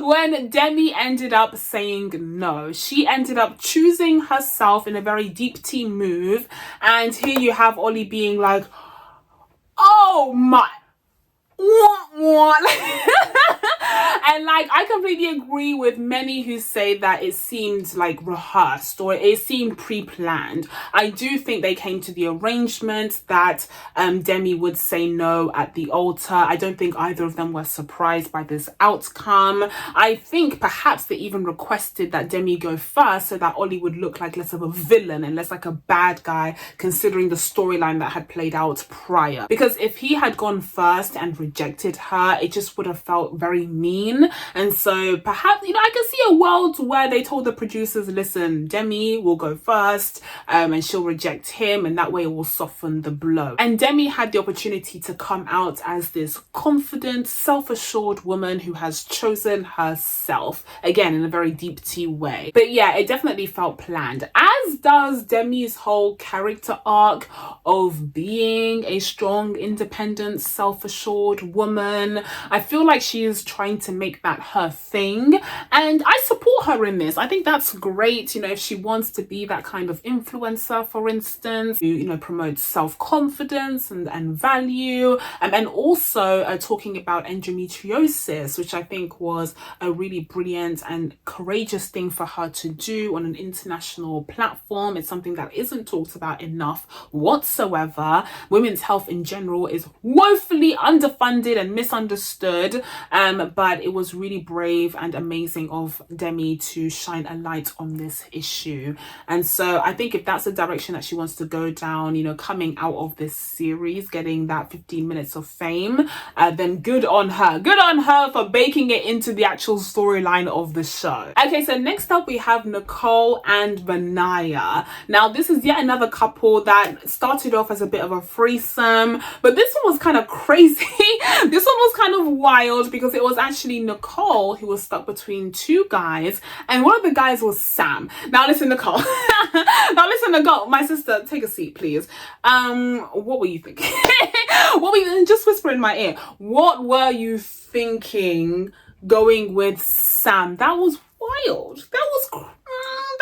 When Demi ended up saying no. She ended up choosing herself in a very deep tea move, and here you have Ollie being like, oh my, what? And like, I completely agree with many who say that it seemed like rehearsed, or it seemed pre-planned. I do think they came to the arrangement that Demi would say no at the altar. I don't think either of them were surprised by this outcome. I think perhaps they even requested that Demi go first so that Ollie would look like less of a villain and less like a bad guy, considering the storyline that had played out prior. Because if he had gone first and rejected her, it just would have felt very mean. And so perhaps, you know, I can see a world where they told the producers, listen, Demi will go first and she'll reject him, and that way it will soften the blow. And Demi had the opportunity to come out as this confident, self-assured woman who has chosen herself, again in a very deep tea way. But yeah, it definitely felt planned, as does Demi's whole character arc of being a strong, independent, self-assured woman. I feel like she is trying to make that her thing, and I support her in this. I think that's great, you know, if she wants to be that kind of influencer, for instance, who, you know, promotes self-confidence and value, and also talking about endometriosis, which I think was a really brilliant and courageous thing for her to do on an international platform. It's something that isn't talked about enough whatsoever. Women's health in general is woefully underfunded and misunderstood, but it was really brave and amazing of Demi to shine a light on this issue. And so I think if that's the direction that she wants to go down, you know, coming out of this series, getting that 15 minutes of fame, then good on her. Good on her for baking it into the actual storyline of the show. Okay, so next up we have Nicole and Beniah. Now this is yet another couple that started off as a bit of a threesome, but this one was kind of crazy. This one was kind of wild because it was actually Nicole who was stuck between two guys, and one of the guys was Sam. Now listen, Nicole. Now listen, Nicole, my sister, take a seat, please. What were you thinking? What were you, just whisper in my ear. What were you thinking going with Sam? That was wild. That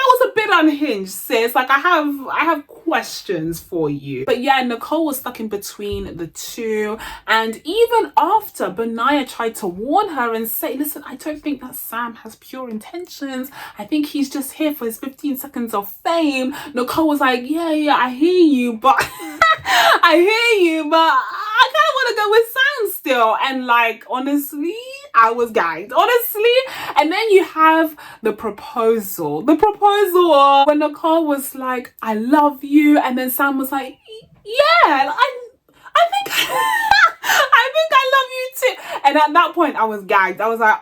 was a bit unhinged, sis. Like I have questions for you. But yeah, Nicole was stuck in between the two, and even after Beniah tried to warn her and say, listen, I don't think that Sam has pure intentions. I think he's just here for his 15 seconds of fame. Nicole was like, yeah, I hear you, but I kind of want to go with Sam still. And like, honestly, I was gagged, honestly. And then you have the proposal when Nicole was like, I love you, and then Sam was like, yeah, I think I think I love you too. And at that point I was gagged. I was like,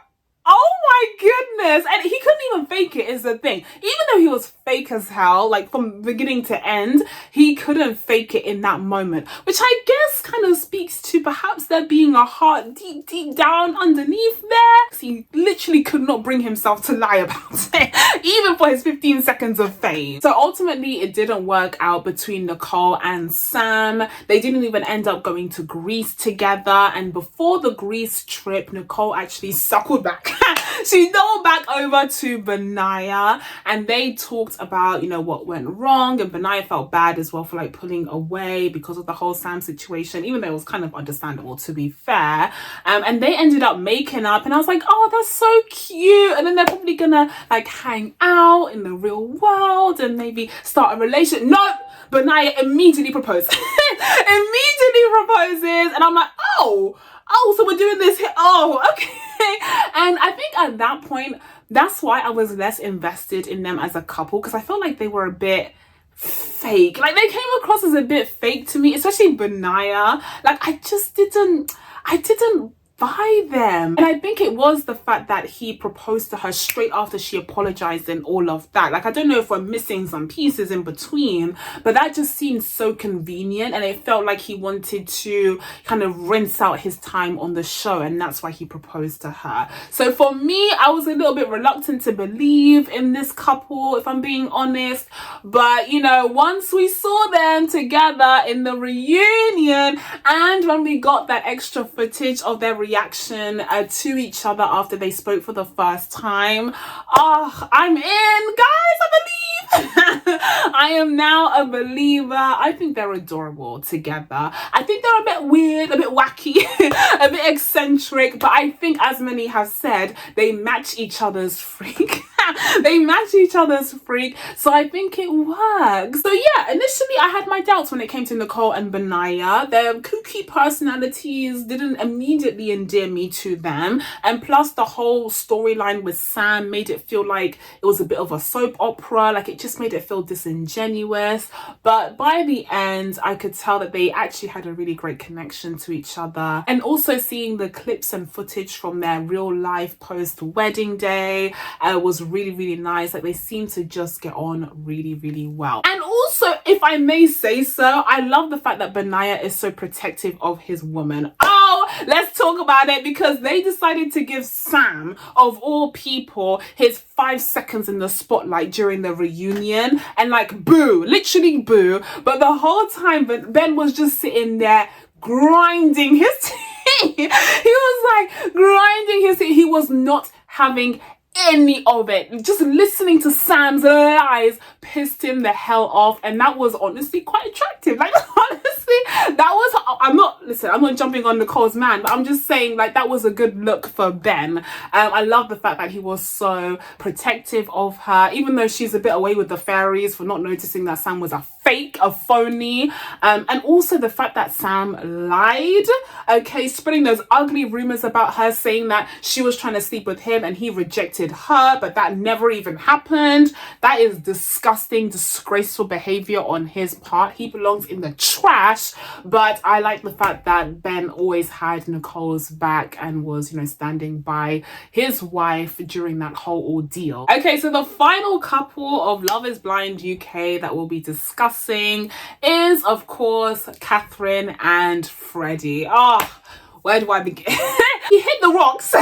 oh my goodness. And he couldn't even fake it, is the thing. Even though he was fake as hell, like from beginning to end, he couldn't fake it in that moment, which I guess kind of speaks to perhaps there being a heart deep down underneath there. He literally could not bring himself to lie about it, even for his 15 seconds of fame. So ultimately it didn't work out between Nicole and Sam. They didn't even end up going to Greece together, and before the Greece trip, Nicole actually suckled back. She doubled back over to Beniah, and they talked about, you know, what went wrong, and Beniah felt bad as well for like pulling away because of the whole Sam situation, even though it was kind of understandable, to be fair. And they ended up making up, and I was like, oh, that's so cute. And then they're probably gonna like hang out in the real world and maybe start a relationship. No, Beniah immediately proposed. Immediately proposes, and I'm like, oh, so we're doing this here. Oh, okay. And I think at that point, that's why I was less invested in them as a couple, because I felt like they were a bit fake. Like they came across as a bit fake to me, especially Beniah. Like I didn't buy them. And I think it was the fact that he proposed to her straight after she apologized and all of that. Like I don't know if we're missing some pieces in between, but that just seemed so convenient, and it felt like he wanted to kind of rinse out his time on the show, and that's why he proposed to her. So for me, I was a little bit reluctant to believe in this couple, if I'm being honest. But you know, once we saw them together in the reunion, and when we got that extra footage of their reaction to each other after they spoke for the first time, oh, I'm in, guys. I believe. I am now a believer. I think they're adorable together. I think they're a bit weird, a bit wacky, a bit eccentric, but I think, as many have said, they match each other's freak. They match each other's freak, so I think it works. So yeah, initially I had my doubts when it came to Nicole and Beniah. Their kooky personalities didn't immediately endear me to them, and plus the whole storyline with Sam made it feel like it was a bit of a soap opera. Like it just made it feel disingenuous. But by the end, I could tell that they actually had a really great connection to each other, and also seeing the clips and footage from their real life post wedding day was really nice. Like they seem to just get on really well. And also, if I may say so, I love the fact that Beniah is so protective of his woman. Oh, let's talk about it, because they decided to give Sam, of all people, his 5 seconds in the spotlight during the reunion, and like boo, literally boo. But the whole time Ben was just sitting there grinding his teeth. He was like grinding his teeth. He was not having any of it. Just listening to Sam's lies pissed him the hell off, and that was honestly quite attractive. Like honestly, that was, I'm not jumping on Nicole's man, but I'm just saying, like, that was a good look for Ben. I love the fact that he was so protective of her, even though she's a bit away with the fairies for not noticing that Sam was a fake, a phony, and also the fact that Sam lied, okay, spreading those ugly rumors about her, saying that she was trying to sleep with him and he rejected her, but that never even happened. That is disgusting, disgraceful behavior on his part. He belongs in the trash. But I like the fact that Ben always had Nicole's back and was, you know, standing by his wife during that whole ordeal. Okay, so the final couple of Love is Blind UK that we'll be discussing is, of course, Catherine and Freddie. Where do I begin? We hit the rocks.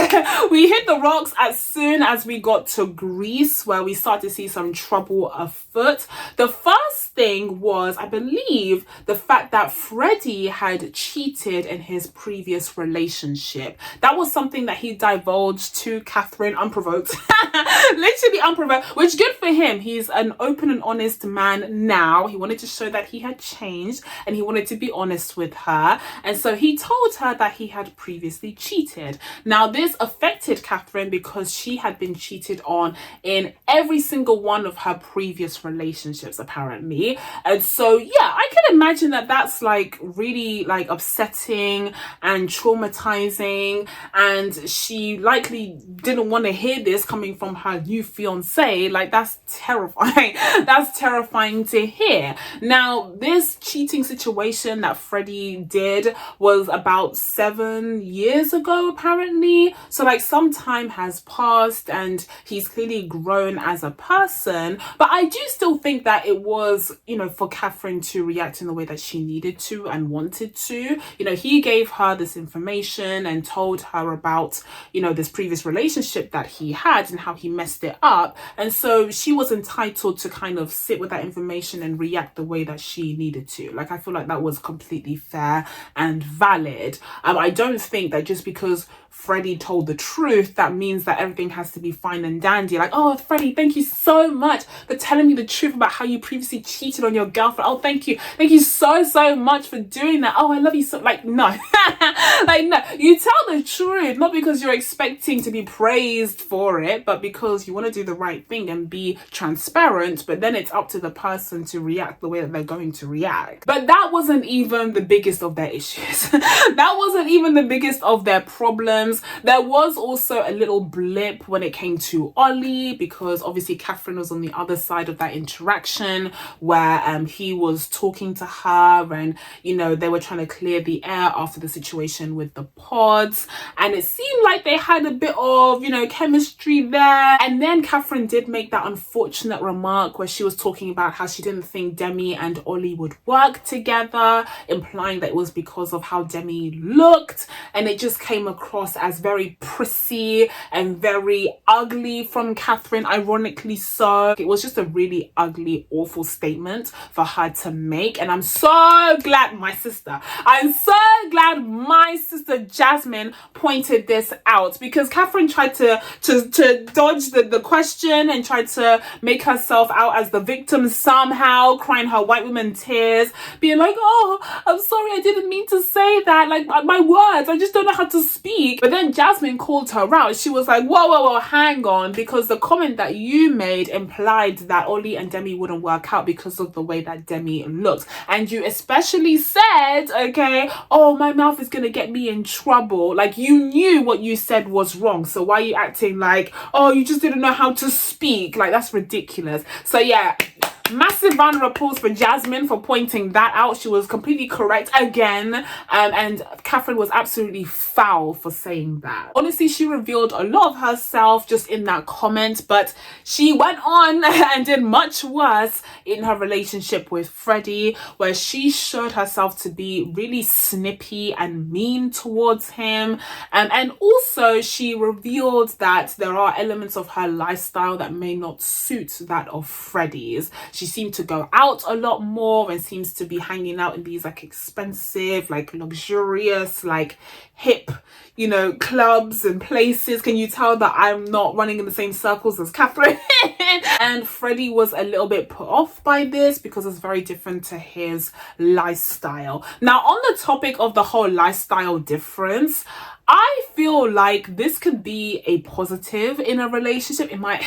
We hit the rocks as soon as we got to Greece, where we started to see some trouble afoot. The first thing was, I believe, the fact that Freddie had cheated in his previous relationship. That was something that he divulged to Catherine unprovoked. Literally unprovoked, which good for him. He's an open and honest man now. He wanted to show that he had changed and he wanted to be honest with her. And so he told her that he had previously cheated. Now, this affected Catherine because she had been cheated on in every single one of her previous relationships, apparently. And so, yeah, I can imagine that that's like really like upsetting and traumatizing. And she likely didn't want to hear this coming from her new fiance. Like, that's terrifying. That's terrifying to hear. Now, this cheating situation that Freddie did was about 7 years ago, apparently. So like some time has passed and he's clearly grown as a person. But I do still think that it was, you know, for Catherine to react in the way that she needed to and wanted to. You know, he gave her this information and told her about, you know, this previous relationship that he had and how he messed it up. And so she was entitled to kind of sit with that information and react the way that she needed to. Like, I feel like that was completely fair and valid. I don't think that just because Freddie told the truth, that means that everything has to be fine and dandy. Like, oh, Freddie, thank you so much for telling me the truth about how you previously cheated on your girlfriend. Oh, thank you. Thank you so much for doing that. Oh, I love you so. Like, no. Like, no. You tell the truth, not because you're expecting to be praised for it, but because you want to do the right thing and be transparent. But then it's up to the person to react the way that they're going to react. But that wasn't even the biggest of their issues. That wasn't even the biggest of their problems. There was also a little blip when it came to Ollie, because obviously Catherine was on the other side of that interaction where he was talking to her and, you know, they were trying to clear the air after the situation with the pods, and it seemed like they had a bit of, you know, chemistry there. And then Catherine did make that unfortunate remark where she was talking about how she didn't think Demi and Ollie would work together, implying that it was because of how Demi looked, and it just came across as very prissy and very ugly from Catherine, ironically so. It was just a really ugly, awful statement for her to make, and I'm so glad my sister Jasmine pointed this out, because Catherine tried to dodge the question and tried to make herself out as the victim somehow, crying her white woman tears, being like, oh, I'm sorry, I didn't mean to say that, like my words, I just don't know how to speak. But then Jasmine called her out. She was like, whoa, hang on, because the comment that you made implied that Ollie and Demi wouldn't work out because of the way that Demi looked. And you especially said, okay, oh, my mouth is gonna get me in trouble. Like, you knew what you said was wrong, so why are you acting like, oh, you just didn't know how to speak? Like, that's ridiculous. So yeah, massive round of applause for Jasmine for pointing that out. She was completely correct again, and Catherine was absolutely foul for saying that. Honestly, she revealed a lot of herself just in that comment, but she went on and did much worse in her relationship with Freddie, where she showed herself to be really snippy and mean towards him, and also she revealed that there are elements of her lifestyle that may not suit that of Freddie's. She seemed to go out a lot more and seems to be hanging out in these like expensive, like luxurious, like hip, you know, clubs and places. Can you tell that I'm not running in the same circles as Catherine? And Freddie was a little bit put off by this because it's very different to his lifestyle. Now, on the topic of the whole lifestyle difference, I feel like this could be a positive in a relationship, in my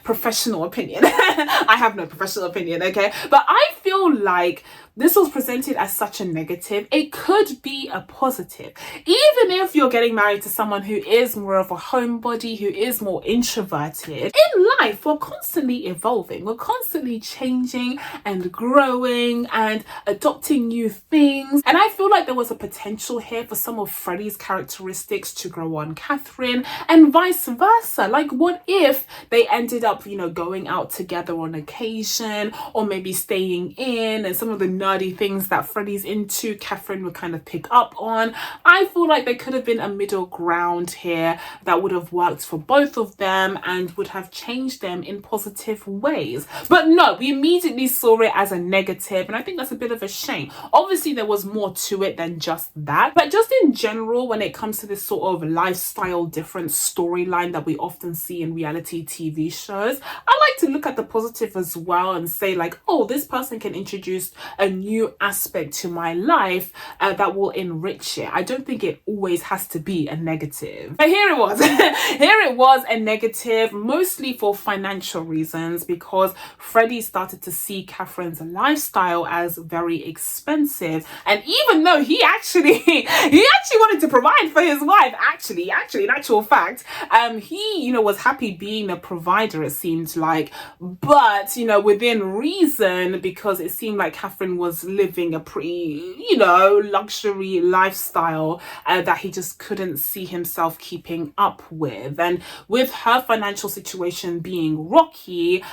professional opinion. I have no professional opinion, okay? But I feel like this was presented as such a negative. It could be a positive. Even if you're getting married to someone who is more of a homebody, who is more introverted, in life, we're constantly evolving. We're constantly changing and growing and adopting new things. And I feel like there was a potential here for some of Freddie's characteristics to grow on Catherine and vice versa. Like, what if they ended up, you know, going out together on occasion, or maybe staying in, and some of the nerdy things that Freddie's into, Catherine would kind of pick up on. I feel like there could have been a middle ground here that would have worked for both of them and would have changed them in positive ways. But no, we immediately saw it as a negative, and I think that's a bit of a shame. Obviously, there was more to it than just that, but just in general, when it comes to this sort of lifestyle difference storyline that we often see in reality TV shows, I like to look at the positive as well and say, like, oh, this person can introduce a new aspect to my life that will enrich it. I don't think it always has to be a negative. But here it was. Here it was a negative, mostly for financial reasons, because Freddie started to see Catherine's lifestyle as very expensive. And even though he actually wanted to provide for his wife, actually, in actual fact, he, you know, was happy being a provider, it seemed like, but, you know, within reason, because it seemed like Catherine was living a pretty, you know, luxury lifestyle that he just couldn't see himself keeping up with. And with her financial situation being rocky,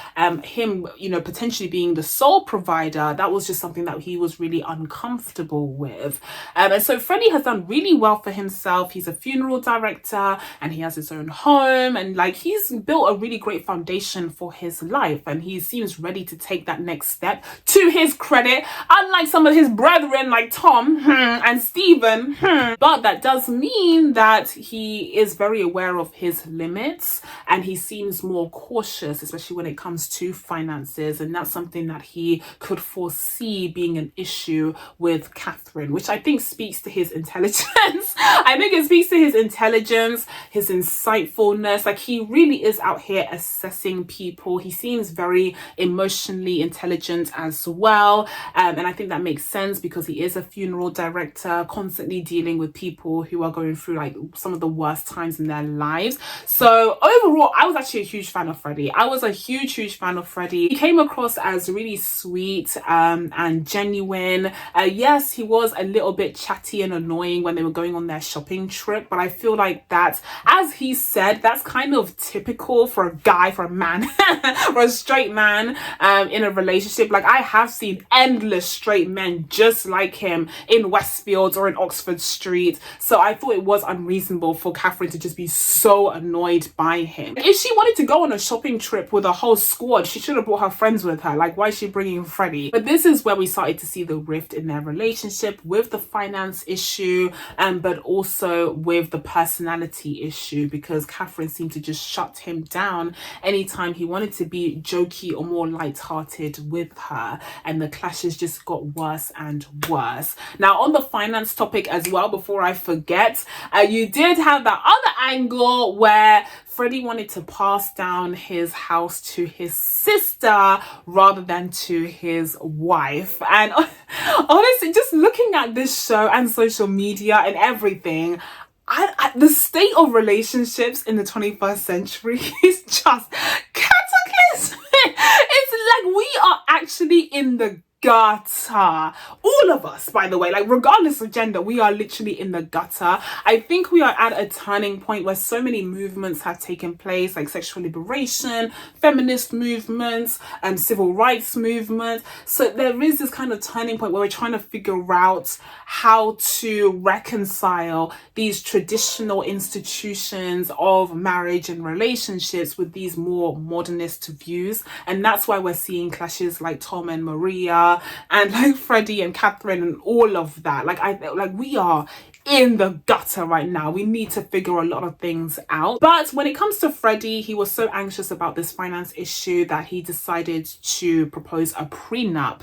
him, you know, potentially being the sole provider, that was just something that he was really uncomfortable with. And so Freddie has done really well for himself. He's a funeral director and he has his own home, and like, he's built a really great foundation for his life, and he seems ready to take that next step, to his credit, unlike some of his brethren like Tom and Steven. But that does mean that he is very aware of his limits, and he seems more cautious, especially when it comes to finances, and that's something that he could foresee being an issue with Catherine, which I think speaks to his intelligence. I think it speaks to his intelligence, his insightfulness. Like, he really is out here assessing people. He seems very emotionally intelligent as well, and I think that makes sense because he is a funeral director, constantly dealing with people who are going through like some of the worst times in their lives. So overall, I was actually a huge fan of Freddie. I was a huge fan of Freddie. He came across as really sweet and genuine. Yes, he was a little bit chatty and annoying when they were going on their shopping trip, but I feel like that, as he said, that's kind of typical for a guy, for a man, for a straight man in a relationship. Like, I have seen endless straight men just like him in Westfields or in Oxford Street, so I thought it was unreasonable for Catherine to just be so annoyed by him. If she wanted to go on a shopping trip with a whole squad, she should have brought her friends with her. Like, why is she bringing Freddie? But this is where we started to see the rift in their relationship, with the finance issue, but also with the personality issue, because Catherine seemed to just shut him down anytime he wanted to be jokey or more light-hearted with her, and the clashes just got worse and worse. Now, on the finance topic as well, before I forget, you did have that other angle where Freddie wanted to pass down his house to his sister rather than to his wife. And honestly, just looking at this show and social media and everything, the state of relationships in the 21st century is just cataclysmic. It's like we are actually in the gutter. All of us, by the way, like, regardless of gender, we are literally in the gutter. I think we are at a turning point where so many movements have taken place, like sexual liberation, feminist movements, and civil rights movements. So there is this kind of turning point where we're trying to figure out how to reconcile these traditional institutions of marriage and relationships with these more modernist views. And that's why we're seeing clashes like Tom and Maria, and like Freddie and Catherine and all of that. Like, we are in the gutter right now. We need to figure a lot of things out. But when it comes to Freddie, he was so anxious about this finance issue that he decided to propose a prenup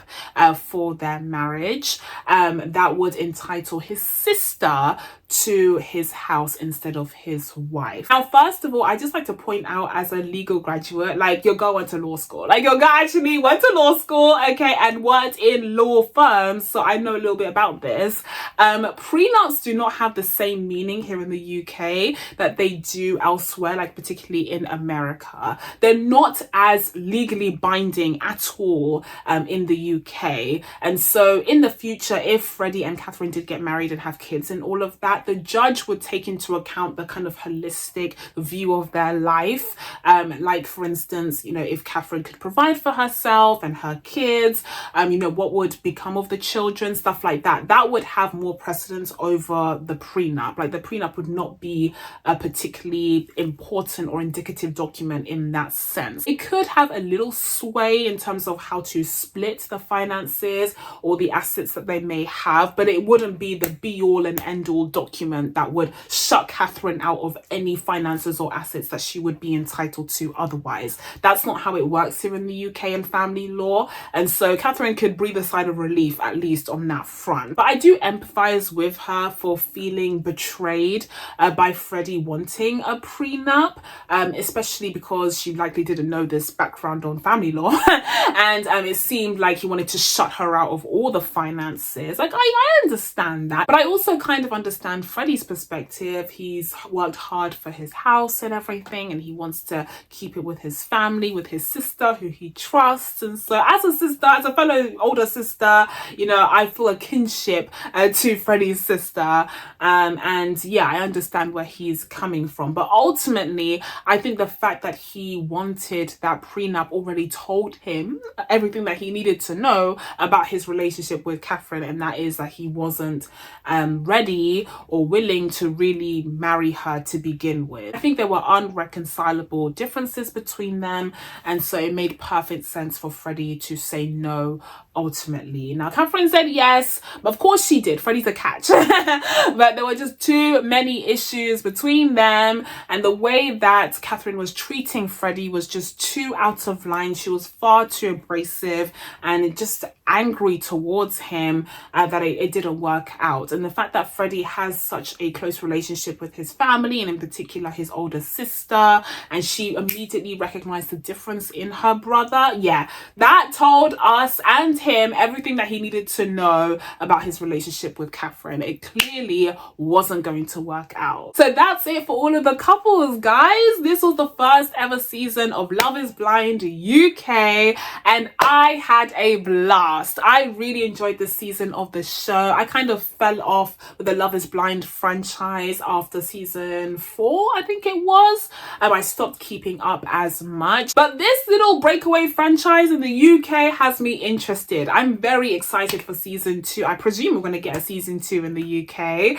for their marriage that would entitle his sister to his house instead of his wife. Now, first of all, I just like to point out, as a legal graduate, like, your girl went to law school. Like, your girl actually went to law school, okay, and worked in law firms, so I know a little bit about this. Prenups do not have the same meaning here in the UK that they do elsewhere, like particularly in America. They're not as legally binding at all in the UK. And so in the future, if Freddie and Catherine did get married and have kids and all of that, the judge would take into account the kind of holistic view of their life. Like, for instance, you know, if Catherine could provide for herself and her kids, you know, what would become of the children, stuff like that. That would have more precedence over the prenup. Like, the prenup would not be a particularly important or indicative document in that sense. It could have a little sway in terms of how to split the finances or the assets that they may have, but it wouldn't be the be all and end all document that would shut Catherine out of any finances or assets that she would be entitled to otherwise. That's not how it works here in the UK and family law. And so Catherine could breathe a sigh of relief, at least on that front. But I do empathize with her for feeling betrayed by Freddie wanting a prenup, especially because she likely didn't know this background on family law. And it seemed like he wanted to shut her out of all the finances. Like, I understand that, but I also kind of understand Freddie's perspective. He's worked hard for his house and everything, and he wants to keep it with his family, with his sister who he trusts. And so as a sister, as a fellow older sister, you know, I feel a kinship to Freddie's sister. And yeah, I understand where he's coming from. But ultimately, I think the fact that he wanted that prenup already told him everything that he needed to know about his relationship with Catherine, and that is that he wasn't ready or willing to really marry her to begin with. I think there were unreconcilable differences between them, and so it made perfect sense for Freddie to say no ultimately. Now, Catherine said yes, but of course she did. Freddie's a catch. But there were just too many issues between them, and the way that Catherine was treating Freddie was just too out of line. She was far too abrasive and just angry towards him that it didn't work out. And the fact that Freddie has such a close relationship with his family, and in particular his older sister, and she immediately recognized the difference in her brother, yeah, that told us and him everything that he needed to know about his relationship with Catherine. It clearly wasn't going to work out. So that's it for all of the couples, guys. This was the first ever season of Love is Blind UK, and I had a blast. I really enjoyed this season of the show. I kind of fell off with the Love is Blind franchise after season 4, I think it was. I stopped keeping up as much, but this little breakaway franchise in the UK has me interested. I'm very excited for season 2. I presume we're going to get a season 2 in the UK.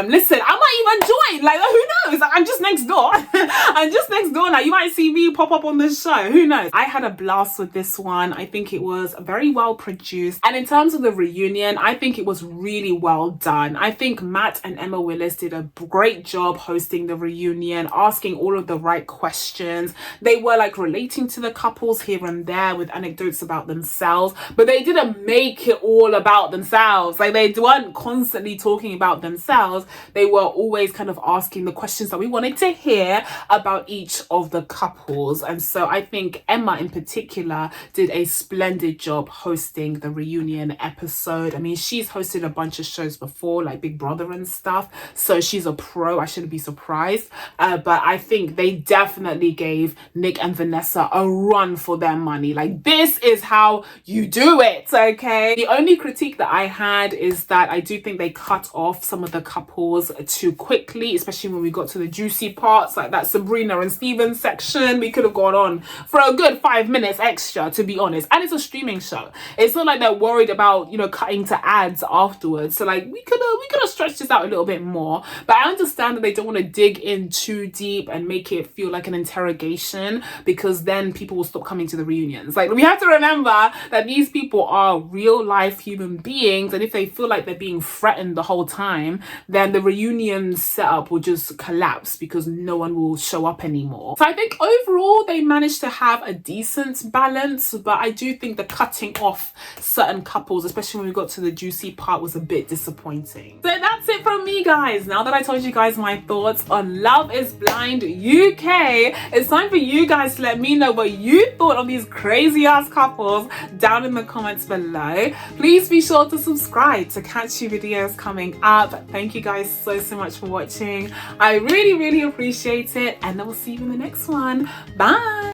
Listen, I might even join. Like, who knows? I'm just next door. I'm just next door now. You might see me pop up on the show. Who knows? I had a blast with this one. I think it was very well produced. And in terms of the reunion, I think it was really well done. I think Matt and Emma Willis did a great job hosting the reunion, asking all of the right questions. They were like relating to the couples here and there with anecdotes about themselves, but they didn't make it all about themselves. Like, they weren't constantly talking about themselves. They were always kind of asking the questions that we wanted to hear about each of the couples. And so I think Emma in particular did a splendid job hosting the reunion episode. I mean, she's hosted a bunch of shows before, like Big Brother and stuff, so she's a pro. I shouldn't be surprised. But I think they definitely gave Nick and Vanessa a run for their money. Like, this is how you do it, okay? The only critique that I had is that I do think they cut off some of the couples too quickly, especially when we got to the juicy parts, like that Sabrina and and Steven section. We could have gone on for a good 5 minutes extra, to be honest. And it's a streaming show. It's not like they're worried about, you know, cutting to ads afterwards. So like we could have stretched this out a little bit more. But I understand that they don't want to dig in too deep and make it feel like an interrogation, because then people will stop coming to the reunions. Like, we have to remember that these people are real life human beings, and if they feel like they're being threatened the whole time, then the reunion setup will just collapse because no one will show up anymore. So I think overall they managed to have a decent balance, but I do think the cutting off certain couples, especially when we got to the juicy part, was a bit disappointing. So that's it from me, guys. Now that I told you guys my thoughts on Love is Blind UK, it's time for you guys to let me know what you thought of these crazy ass couples down in the comments below. Please be sure to subscribe to catch your videos coming up. Thank you guys so much for watching. I really appreciate it, and I will see you in the next one. Bye.